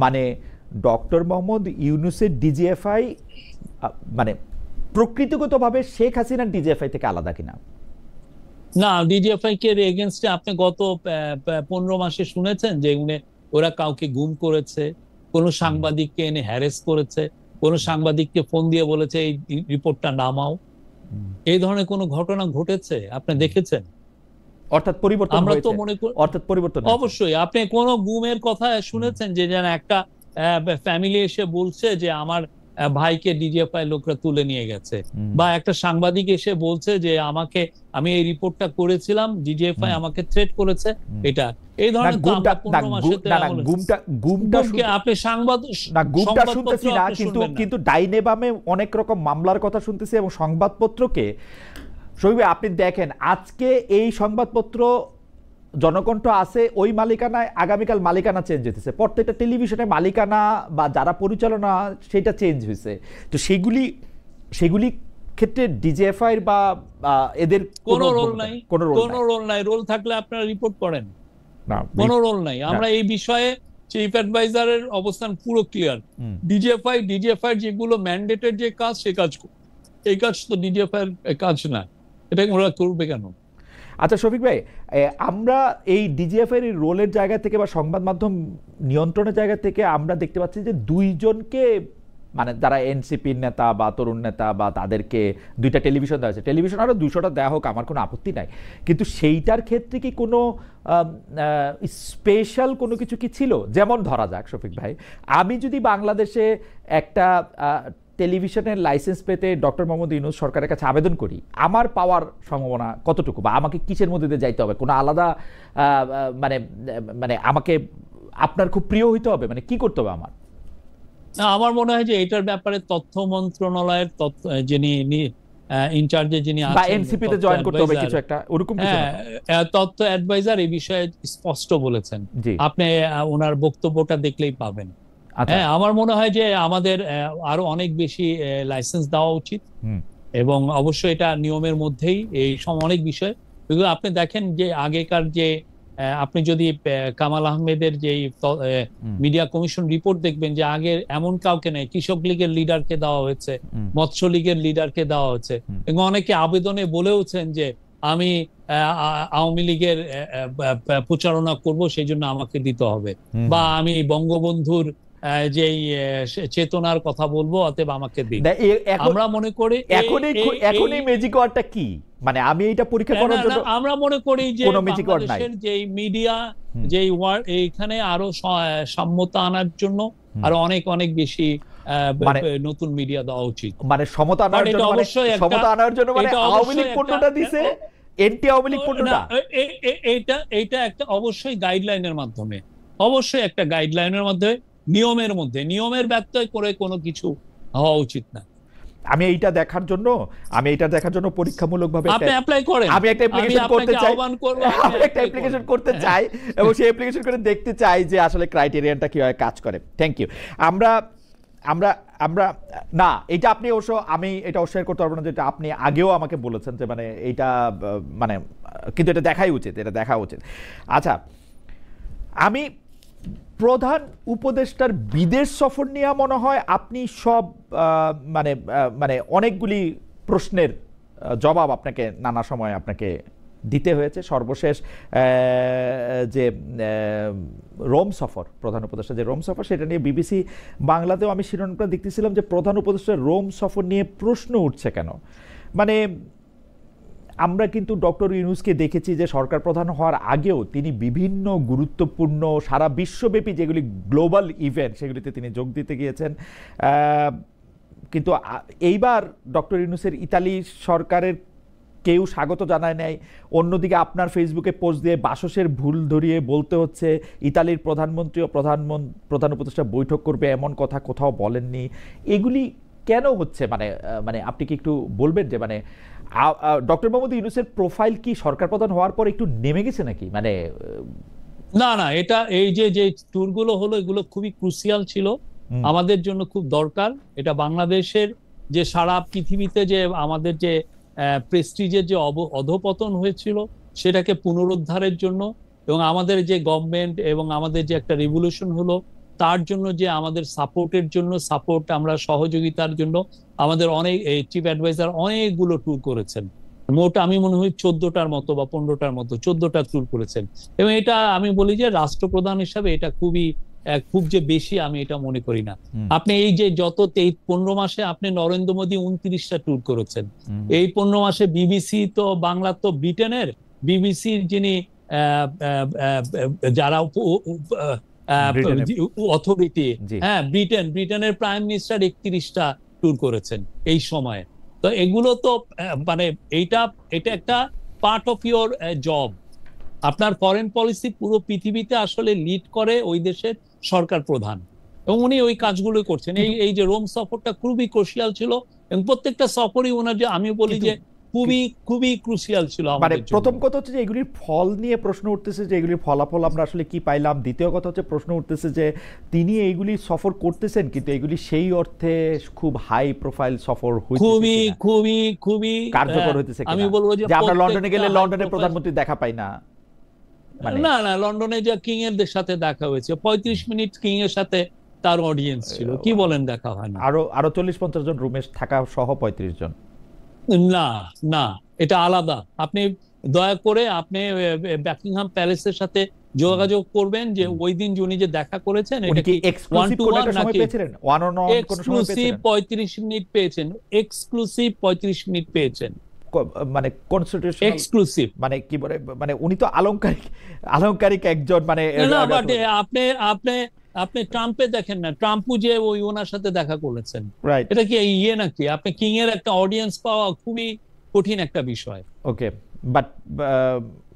মানে ডক্টর মোহাম্মদ ইউনূসের ডিজিএফআই মানে প্রকৃতিগতভাবে শেখ হাসিনার ডিজিএফআই থেকে আলাদা কিনা? না, ডিজিএফআই কে এগেইনস্টে আপনি গত 15 মাসে শুনেছেন যে ওরা কাউকে গুম করেছে, কোন সাংবাদিককে এনে হ্যারেস করেছে, কোন সাংবাদিককে ফোন দিয়ে বলেছে এই রিপোর্টটা নামাও? এই ধরনের কোন ঘটনা ঘটেছে আপনি দেখেছেন? অর্থাৎ পরিবর্তন আমরা তো মনে করি অর্থাৎ পরিবর্তন অবশ্যই। আপনি কোন গুমের কথা শুনেছেন যে যেন একটা ফ্যামিলি এসে বলছে যে আমার ভাইকে ডিজিএফআই লোকরা তুলে নিয়ে গেছে, বা একটা সাংবাদিক এসে বলছে যে আমি এই রিপোর্টটা করেছিলাম, ডিজিএফআই আমাকে থ্রেট করেছে? এটা এই ধরনের আপনি গুমটা শুনতেছি না, কিন্তু ডাইনে বামে অনেক রকম মামলার কথা শুনতেছি। এবং সংবাদপত্রকে শফিক ভাই আপনি দেখেন, আজকে এই সংবাদপত্র জনকণ্ঠ আছে ওই মালিকানায়, আগামীকাল মালিকানা চেঞ্জ হইতেছে, প্রত্যেকটা টেলিভিশনে মালিকানা বা যারা পরিচালনা সেটা চেঞ্জ হয়েছে। তো সেগুলি ক্ষেত্রে ডিজিএফআই বা এদের কোনো রোল নাই। রোল থাকলে আপনারা রিপোর্ট করেন, কোনো রোল নাই। আমরা এই বিষয়ে চিফ অ্যাডভাইজারের অবস্থান পুরো ক্লিয়ার। ডিজিএফআই যেগুলো ম্যান্ডেটেড যে কাজ সে কাজ, এই কাজ তো ডিজিএফআই এর কাজ না, এটা ওরা করবে কেন? আচ্ছা শফিক ভাই, আমরা এই ডিজিএফআই এর রোলের জায়গা থেকে বা সংবাদ মাধ্যম নিয়ন্ত্রণের জায়গা থেকে আমরা দেখতে পাচ্ছি যে দুইজনকে, মানে যারা এনসিপির নেতা বা তরুণ নেতা বা তাদেরকে দুইটা টেলিভিশন দেওয়া হয়েছে, টেলিভিশন আরও 200টা দেওয়া হোক, আমার কোনো আপত্তি নাই, কিন্তু সেইটার ক্ষেত্রে কি কোনো স্পেশাল কোনো কিছু কি ছিল? যেমন ধরা যাক শফিক ভাই, আমি যদি বাংলাদেশে একটা টেলিভিশনের লাইসেন্স পেতে ডক্টর মোহাম্মদ ইউনূস সরকারের কাছে আবেদন করি, আমার পাওয়ার সম্ভাবনা কতটুকু, বা আমাকে কিসের মধ্যে দিয়ে যাইতে হবে? কোনো আলাদা মানে মানে আমাকে আপনার খুব প্রিয় হইতে হবে, মানে কি করতে হবে আমার? আমার মনে হয় যে এটার ব্যাপারে তথ্য মন্ত্রণালয়ের যিনি ইনচার্জে যিনি বা আছেন, এনসিপি তে জয়েন করতে হবে কিছু একটা ওরকম কিছু না? তথ্য অ্যাডভাইজার এই বিষয়ে স্পষ্ট বলেছেন, আপনি ওনার বক্তব্যটা দেখলেই পাবেন। হ্যাঁ, আমার মনে হয় যে আমাদের আরো অনেক বেশি লাইসেন্স দেওয়া উচিত, এবং অবশ্যই এটা নিয়মের মধ্যেই। এই অনেক বিষয় আপনি দেখেন যে আগেকার যে আপনি যদি কামাল আহমেদের যে মিডিয়া কমিশন রিপোর্ট দেখবেন যে আগে এমন কাউকে নেই, কৃষক লীগের লিডারকে দেওয়া হয়েছে, মৎস্য লীগের লিডারকে দেওয়া হয়েছে, এবং অনেকে আবেদনে বলেওছেন যে আমি আওয়ামী লীগের প্রচারণা করব, সেই জন্য আমাকে দিতে হবে, বা আমি বঙ্গবন্ধুর যেই চেতনার কথা বলবো, অতএব আমাকে দিন। আমরা মনে করি এখনই ম্যাজিক ওয়ার্ডটা কি, মানে আমি এটা পরীক্ষা করার জন্য আমরা মনে করি যে বাংলাদেশের যে মিডিয়া যে এইখানে আরো সাম্যতা আনার জন্য আরো অনেক অনেক বেশি নতুন মিডিয়া দেওয়া উচিত, মানে সমতা আনার জন্য, অবশ্যই সমতা আনার জন্য, মানে আওয়ামী লীগ পণ্যটা দিছে, এন্টি আওয়ামী লীগ পণ্যটা, এটা একটা অবশ্যই গাইডলাইনের মাধ্যমে, অবশ্যই একটা গাইডলাইনের মাধ্যমে, নিয়মের ব্যত্যয় করে কোনো কিছু হওয়া উচিত না। আমি এইটা দেখার জন্য পরীক্ষামূলকভাবে আপনি অ্যাপ্লাই করেন, আমি একটা অ্যাপ্লিকেশন করতে চাই, এবং সেই অ্যাপ্লিকেশন করে দেখতে চাই যে আসলে ক্রাইটেরিয়াটা কিভাবে কাজ করে। Thank you. আমরা আমরা আমরা না, এটা আপনি অবশ্য, আমি এটা অস্বীকার করতে পারবো না, যেটা আপনি আগেও আমাকে বলেছেন যে মানে এইটা মানে, কিন্তু এটা দেখা উচিত। আচ্ছা, আমি প্রধান উপদেষ্টার বিদেশ সফর নিয়ে মনে হয় আপনি সব মানে মানে অনেকগুলি প্রশ্নের জবাব আপনাকে নানা সময় আপনাকে দিতে হয়েছে। সর্বশেষ যে রোম সফর, প্রধান উপদেষ্টা যে রোম সফর, সেটা নিয়ে বিবিসি বাংলাতেও আমি শিরোনামটা দেখতেছিলাম যে প্রধান উপদেষ্টার রোম সফর নিয়ে প্রশ্ন উঠছে কেন। মানে আমরা কিন্তু ডক্টর ইউনূসকে দেখেছি যে সরকার প্রধান হওয়ার আগেও তিনি বিভিন্ন গুরুত্বপূর্ণ সারা বিশ্বব্যাপী যেগুলি গ্লোবাল ইভেন্ট, সেগুলিতে তিনি যোগ দিতে গিয়েছেন। কিন্তু এইবার ডক্টর ইউনূসের ইতালি সরকারের কেউ স্বাগত জানায় নাই। অন্যদিকে আপনার ফেসবুকে পোস্ট দিয়ে বাসসের ভুল ধরিয়ে বলতে হচ্ছে ইতালির প্রধানমন্ত্রী ও প্রধান উপদেষ্টা বৈঠক করবে, এমন কথা কোথাও বলেননি। এগুলি কেন হচ্ছে? মানে মানে আপনি কি একটু বলবেন যে মানে ডক্টর মোহাম্মদ ইউনূসের প্রোফাইল কি সরকার প্রধান হওয়ার পর একটু নেমে গেছে নাকি? মানে না, এটা এই যে ট্যুরগুলো হলো, এগুলো খুবই ক্রুশিয়াল ছিল আমাদের জন্য, খুব দরকার। এটা বাংলাদেশের যে সারা পৃথিবীতে যে আমাদের যে প্রেস্টিজের যে অধপতন হয়েছিল সেটাকে পুনরুদ্ধারের জন্য, এবং আমাদের যে গভর্নমেন্ট এবং আমাদের যে একটা রিভলিউশন হলো তার জন্য, যে আমাদের সাপোর্টের জন্য, আমরা সহযোগিতার জন্য আমাদের অনেক চিফ অ্যাডভাইজার অনেকগুলো ট্যুর করেছেন। মোট আমি মনে হয় 14টার মতো বা 15টার মতো 14টা ট্যুর করেছেন, এবং এটা আমি বলি যে রাষ্ট্রপ্রধান হিসাবে এটা খুব যে বেশি আমি এটা মনে করি না। আপনি এই যে 15 মাসে আপনি নরেন্দ্র মোদী 29টা ট্যুর করেছেন, এই 15 মাসে বিবিসি তো বাংলা তো ব্রিটেনের বিবিসির যিনি যারা অথরিটি, হ্যাঁ, ব্রিটেনের প্রাইম মিনিস্টার 31টা ট্যুর করেছেন এই সময়ে। তো এগুলো তো মানে এটা একটা পার্ট অফ ইওর জব। আপনার ফরেন পলিসি পুরো পৃথিবীতে আসলে লিড করে ওই দেশের সরকার প্রধান, এবং উনি ওই কাজগুলো করছেন। এই যে রোম সফরটা খুবই ক্রুশিয়াল ছিল, এবং প্রত্যেকটা সফরই ওনার যে আমি বলি যে খুবই ক্রুশিয়াল ছিল। মানে প্রথম কথা হচ্ছে যে এগুলির ফল নিয়ে প্রশ্ন উঠতেছে যে এগুলির ফলাফল আমরা আসলে কি পাইলাম। দ্বিতীয় কথা হচ্ছে প্রশ্ন উঠতেছে যে তিনি এইগুলি সফর করতেছেন, কিন্তু এগুলি সেই অর্থে খুব হাই প্রোফাইল সফর খুবই কার্যকর হইতেছে। আমি বলবো যে আমরা লন্ডনে গেলে লন্ডনের প্রধানমন্ত্রী দেখা পাই না, মানে না না, লন্ডনে যা কিং এর সাথে দেখা হয়েছে, 35 মিনিট কিং এর সাথে তার অডিয়েন্স ছিল। কি বলেন দেখা হয় না? আরো 40-50 জন রুমে থাকা সহ 35 জন? না না, এটা আলাদা। আপনি দয়া করে আপনি বাকিংহাম প্যালেসের সাথে যোগাযোগ করবেন যে ওই দিন উনি যে দেখা করেছেন উনি এটা কি কি ওয়ান এক্সক্লুসিভ টু কোন ওয়ান একটা সময় নাকি পেয়েছিলেন, ওয়ান অন ওয়ান কোন সময় এক্সক্লুসিভ পেয়েছিলেন? 35 মিনিট পেয়েছেন, এক্সক্লুসিভ 35 মিনিট পেয়েছেন, মানে কনস্টিটিউশনাল, এক্সক্লুসিভ। মানে কি বলে, মানে উনি তো আলংকারিক একজন, মানে না বাট আপনি আপনি আপনি ট্রাম্পে দেখেন না, ট্রাম্পও যে ওই ওনার সাথে দেখা করেছেন, রাইট। এটা কি ইয়ে নাকি? আপনি কিং এর একটা অডিয়েন্স পাওয়া খুবই কঠিন একটা বিষয়। ওকে, বাট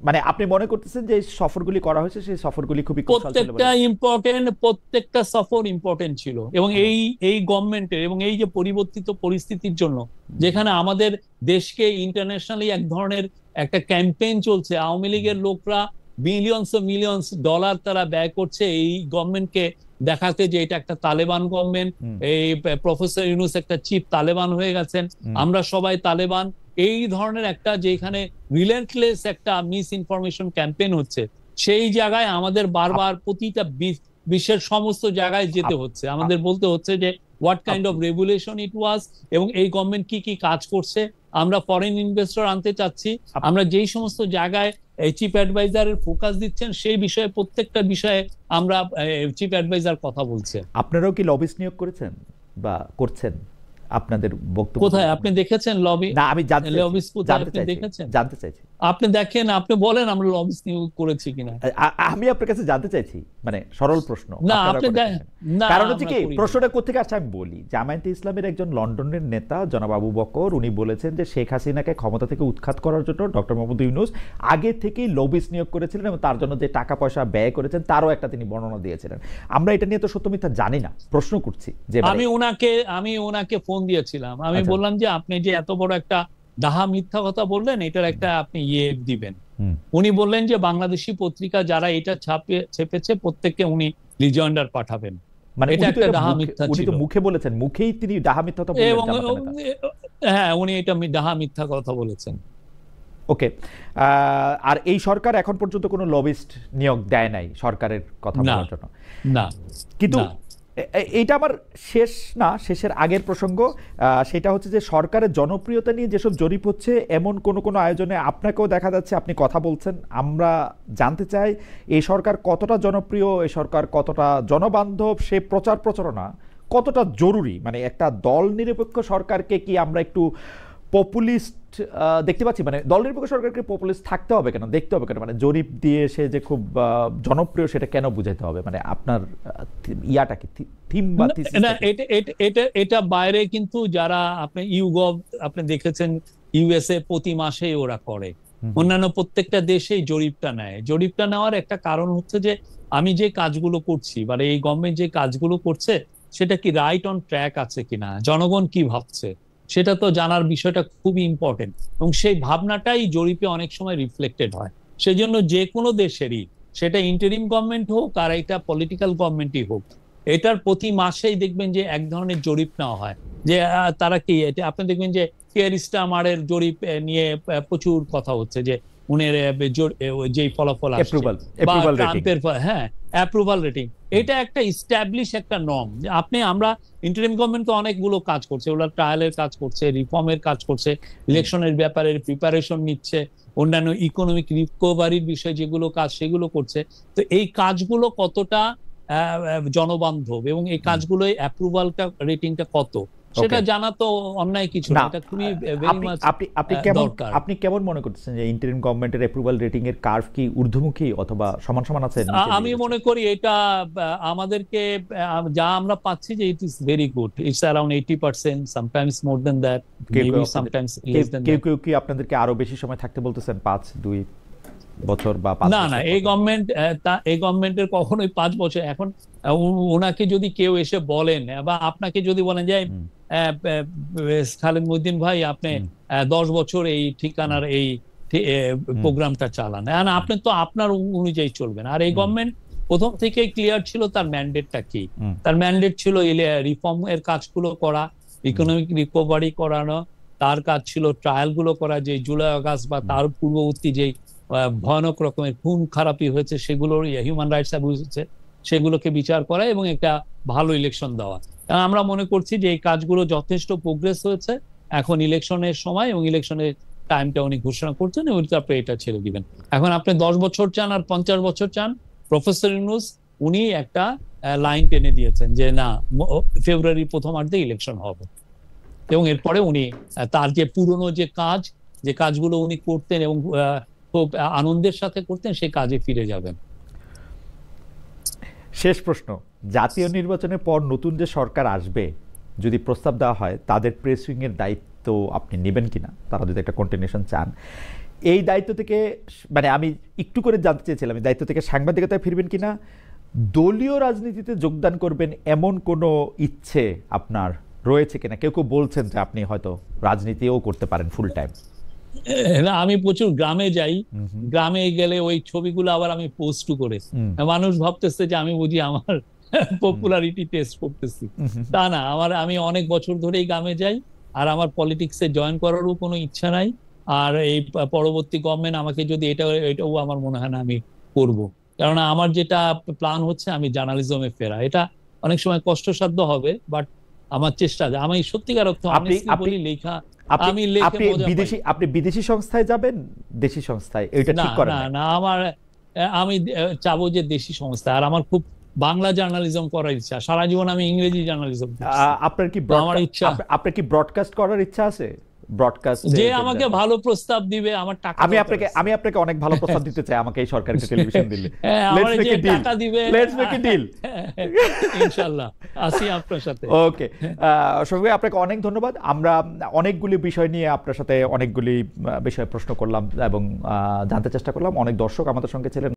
মানে আপনি মনে করতেছেন যে এই সফরগুলি করা হয়েছে, সেই সফরগুলি খুবই কুশল ছিল বলে? প্রত্যেকটা ইম্পর্টেন্ট, প্রত্যেকটা সফর ইম্পর্টেন্ট ছিল। এবং এই গভর্নমেন্টের এবং এই যে পরিবর্তিত পরিস্থিতির জন্য যেখানে আমাদের দেশকে ইন্টারন্যাশনালি এক ধরনের একটা ক্যাম্পেইন চলছে, আওয়ামী লীগের লোকরা মিলিয়নস ডলার তারা ব্যয় করছে এই গভর্নমেন্টকে দেখাতে যে এটা একটা তালেবান গভর্নমেন্ট, এই প্রফেসর ইউনূস একটা চিফ তালেবান হয়ে গেছেন, আমরা সবাই তালেবান, এই ধরনের একটা যেখানে রিলেন্টলেস একটা মিস ইনফরমেশন ক্যাম্পেইন হচ্ছে, সেই জায়গায় আমাদের বারবার প্রতিটা বিশ্বের সমস্ত জায়গায় যেতে হচ্ছে, আমাদের বলতে হচ্ছে যে হোয়াট কাইন্ড অফ রেগুলেশন ইট ওয়াজ, এবং এই গভর্নমেন্ট কি কি কাজ করছে, আমরা ফরেন ইনভেস্টর আনতে চাচ্ছি, আমরা যেই সমস্ত জায়গায় চিফ অ্যাডভাইজারের ফোকাস দিচ্ছেন সেই বিষয়ে প্রত্যেকটা বিষয়ে আমরা চিফ অ্যাডভাইজার কথা বলছে। আপনারাও কি লবিস্ট নিয়োগ করেছেন বা করছেন? আপনাদের বক্তব্য কোথায় আপনি দেখেছেন লবি? না, আমি লবিস্ট কোথায় আপনি দেখেছেন? জানতে চাইছি। আপনি দেখেন, আপনি বলেন আমরা লবিস্ট নিয়োগ করেছি কিনা। আমি আপনার কাছে জানতে চাইছি, মানে সরল প্রশ্ন। না আপনি কারণ হচ্ছে কি, প্রশ্নটা কোথেকে আসছে আমি বলি। জামায়াতে ইসলামের একজন লন্ডনের নেতা জনাব আবু বকর, উনি বলেছেন যে শেখ হাসিনাকে ক্ষমতা থেকে উৎখাত করার জন্য ডক্টর মোহাম্মদ ইউনূস আগে থেকেই লবিস্ট নিয়োগ করেছিলেন এবং তার জন্য যে টাকা পয়সা ব্যয় করেছেন তারও একটা তিনি বর্ণনা দিয়েছিলেন। আমরা এটা নিয়ে তো সত্য মিথ্যা জানি না, প্রশ্ন করছি যে আমি ওনাকে ফোন দিয়েছিলাম, আমি বললাম যে আপনি যে এত বড় একটা ডাহা মিথ্যা কথা বললেন, এটার একটা আপনি দিবেন। উনি বললেন যে বাংলাদেশি পত্রিকা যারা এটা ছেপেছে প্রত্যেককে উনি রিজয়েন্ডার পাঠাবেন। মানে এটা একটা ডাহা মিথ্যা ছিল। উনি তো মুখে বলেছেন, মুখেই তিনি ডাহা মিথ্যা কথা বললেন। হ্যাঁ, উনি এটা ডাহা মিথ্যা কথা বলেছেন। ওকে, আর এই সরকার এখন পর্যন্ত কোনো লবিস্ট নিয়োগ দেয় নাই সরকারের কথা বলার জন্য? না, কিন্তু এইটা আমার শেষের আগের প্রসঙ্গ, সেটা হচ্ছে যে সরকারের জনপ্রিয়তা নিয়ে যেসব জরিপ হচ্ছে, এমন কোনো আয়োজনে আপনাকেও দেখা যাচ্ছে, আপনি কথা বলছেন। আমরা জানতে চাই এই সরকার কতটা জনপ্রিয়, এই সরকার কতটা জনবান্ধব, সে প্রচার প্রচারণা কতটা জরুরি। মানে একটা দল নিরপেক্ষ সরকারকে কি আমরা একটু পপুলিস্ট দেখতে পাচ্ছি? মানে দল নিরপেক্ষ সরকারকে পপুলিস্ট থাকতে হবে কেন, দেখতে হবে কেন? মানে জরিপ দিয়ে সে যে খুব জনপ্রিয় সেটা কেন বুঝাইতে হবে? মানে আপনার ইয়াটা কি, থিম বা এটা বাইরে কিন্তু যারা আপনি ইউগভ আপনি দেখেছেন, ইউএসএ প্রতি মাসে ওরা করে, অন্যান্য প্রত্যেকটা দেশেই জরিপটা নেয়। জরিপটা নেওয়ার একটা কারণ হচ্ছে যে আমি যে কাজগুলো করছি, মানে এই গভর্নমেন্ট যে কাজগুলো করছে সেটা কি রাইট অন ট্র্যাক আছে কিনা, জনগণ কি ভাবছে সেটা তো জানার বিষয়টা খুবই ইম্পর্টেন্ট, এবং সেই ভাবনাটাই জরিপে অনেক সময় রিফ্লেক্টেড হয়। সেজন্য যে কোনো দেশেরই, সেটা ইন্টারিম গভর্নমেন্ট হোক আর এটা পলিটিক্যাল গভর্নমেন্টই হোক, এটার প্রতি মাসেই দেখবেন যে এক ধরনের জরিপ নেওয়া হয় যে তারা কি, এটা আপনি দেখবেন যে কিয়ার স্টারমারের জরিপ নিয়ে প্রচুর কথা হচ্ছে যে উনের যেই ফলাফল আসছে, বা ট্রাম্পের অ্যাপ্রুভাল রেটিং, এটা একটা ইস্টাবলিশ একটা নর্ম। আমরা ইন্টারিম গভর্নমেন্ট তো অনেকগুলো কাজ করছে, ওরা ট্রায়ালের কাজ করছে, রিফর্মের কাজ করছে, ইলেকশনের ব্যাপারে প্রিপারেশন নিচ্ছে, অন্যান্য ইকোনমিক রিকভারির বিষয়ে যেগুলো কাজ সেগুলো করছে। তো এই কাজগুলো কতটা জনবান্ধব এবং এই কাজগুলো অ্যাপ্রুভালটা রেটিংটা কত, সেটা জানা তো অন্যায় কিছু না। এটা খুবই ভেরি মাচ দরকার। আপনি কেমন মনে করতেছেন যে ইন্টারিম গভর্নমেন্টের অ্যাপ্রুভাল রেটিং এর কার্ভ কি ঊর্ধ্বমুখী অথবা সমান আছে? আমি মনে করি এটা আমাদেরকে যা আমরা পাচ্ছি যে it is very good, it's around 80%, sometimes more than that, maybe sometimes less than that. কেউ কি আপনাদেরকে আরো বেশি সময় থাকতে বলতেছেন, 5-2 বছর বা 5 বছর? না, এই গভর্নমেন্টের কখনোই 5 বছর। এখন ওনাকে যদি কেউ এসে বলেন বা আপনাকে যদি বলেন যে খালেদ মহিউদ্দিন ভাই আপনি 10 বছর এই ঠিকানার এই প্রোগ্রামটা চালান, আপনি তো আপনার অনুযায়ী চলবেন। আর এই গভর্নমেন্ট প্রথম থেকে ক্লিয়ার ছিল তার ম্যান্ডেটটা কি। তার ম্যান্ডেট ছিল রিফর্ম এর কাজগুলো করা, ইকোনমিক রিকভারি করানো, তার কাজ ছিল ট্রায়াল গুলো করা, যে জুলাই আগস্ট বা তার পূর্ববর্তী যে ভয়ানক রকমের খুন খারাপি হয়েছে, সেগুলোর হিউম্যান রাইটস অ্যাবিউজ হচ্ছে, সেগুলোকে বিচার করা এবং একটা ভালো ইলেকশন দেওয়া। আমরা মনে করছি যে এই কাজগুলো যথেষ্ট প্রোগ্রেস হয়েছে। এখন ইলেকশনের সময় এবং ইলেকশনের টাইমটা উনি ঘোষণা করছেন এবং তারপরে এটা ছেড়ে দিবেন। এখন আপনি 10 বছর চান আর 50 বছর চান, প্রফেসর ইউনূস উনি একটা লাইন টেনে দিয়েছেন যে না, ফেব্রুয়ারি প্রথমার্ধে ইলেকশন হবে এবং এরপরে উনি তার যে পুরনো যে কাজগুলো উনি করতেন এবং খুব আনন্দের সাথে করতেন, সেই কাজে ফিরে যাবেন। শেষ প্রশ্ন, জাতীয় নির্বাচনের পর নতুন যে সরকার আসবে, যদি প্রস্তাব দেওয়া হয়, তাদের প্রেস উইং এর দায়িত্ব আপনি নেবেন কিনা? তারা যদি একটা কন্টিনিউশন চান, এই দায়িত্ব থেকে, মানে আমি একটু করে জানতে চেয়েছিলাম, এই দায়িত্ব থেকে সাংবাদিকতায় ফিরবেন কিনা, দলীয় রাজনীতিতে যোগদান করবেন এমন কোনো ইচ্ছে আপনার রয়েছে কিনা? কেউ কেউ বলছেন যে আপনি হয়তো রাজনীতিও করতে পারেন ফুল টাইম। না, আমি প্রচুর গ্রামে যাই, গ্রামে গেলে ওই ছবিগুলো আবার আমি পোস্ট করে, মানুষ ভাবতেছে যে আমি বুঝি আমার পপুলারিটি টেস্ট করতেছি। তা না, আমি অনেক বছর ধরেই গ্রামে যাই, আর আমার পলিটিক্সে জয়েন করারও কোনো ইচ্ছা নাই। আর এই পরবর্তী গভর্নমেন্ট আমাকে যদি এটাও আমার মনে হয় না আমি করব, কেননা আমার যেটা প্ল্যান হচ্ছে আমি জার্নালিজমে ফেরা। এটা অনেক সময় কষ্টসাধ্য হবে, বাট আমার চেষ্টা, আমি সত্যিকার অর্থে লেখা, আপনি বিদেশি সংস্থায় যাবেন, দেশি সংস্থায়, এটা ঠিক করেন? না, আমি চাবো যে দেশি সংস্থা। আর আমার খুব বাংলা জার্নালিজম করার ইচ্ছা, সারা জীবন আমি ইংরেজি জার্নালিজম। আপনার কি ব্রডকাস্ট করার ইচ্ছা আছে? ব্রডকাস্ট, যে আমাকে ভালো প্রস্তাব দিবে, আমার টাকা, আমি আপনাকে অনেক ভালো প্রস্তাব দিতে চাই, আমাকে এই সরকারি টেলিভিশন দিলে। আমার যে টাকা দিবে, লেটস মেক এ ডিল, ইনশাআল্লাহ আসি আপনার সাথে। ওকে, শফিক, আপনাকে অনেক ধন্যবাদ। আমরা অনেকগুলি বিষয় নিয়ে আপনার সাথে অনেকগুলি বিষয় প্রশ্ন করলাম এবং জানতে চেষ্টা করলাম। অনেক দর্শক আমাদের সঙ্গে ছিলেন।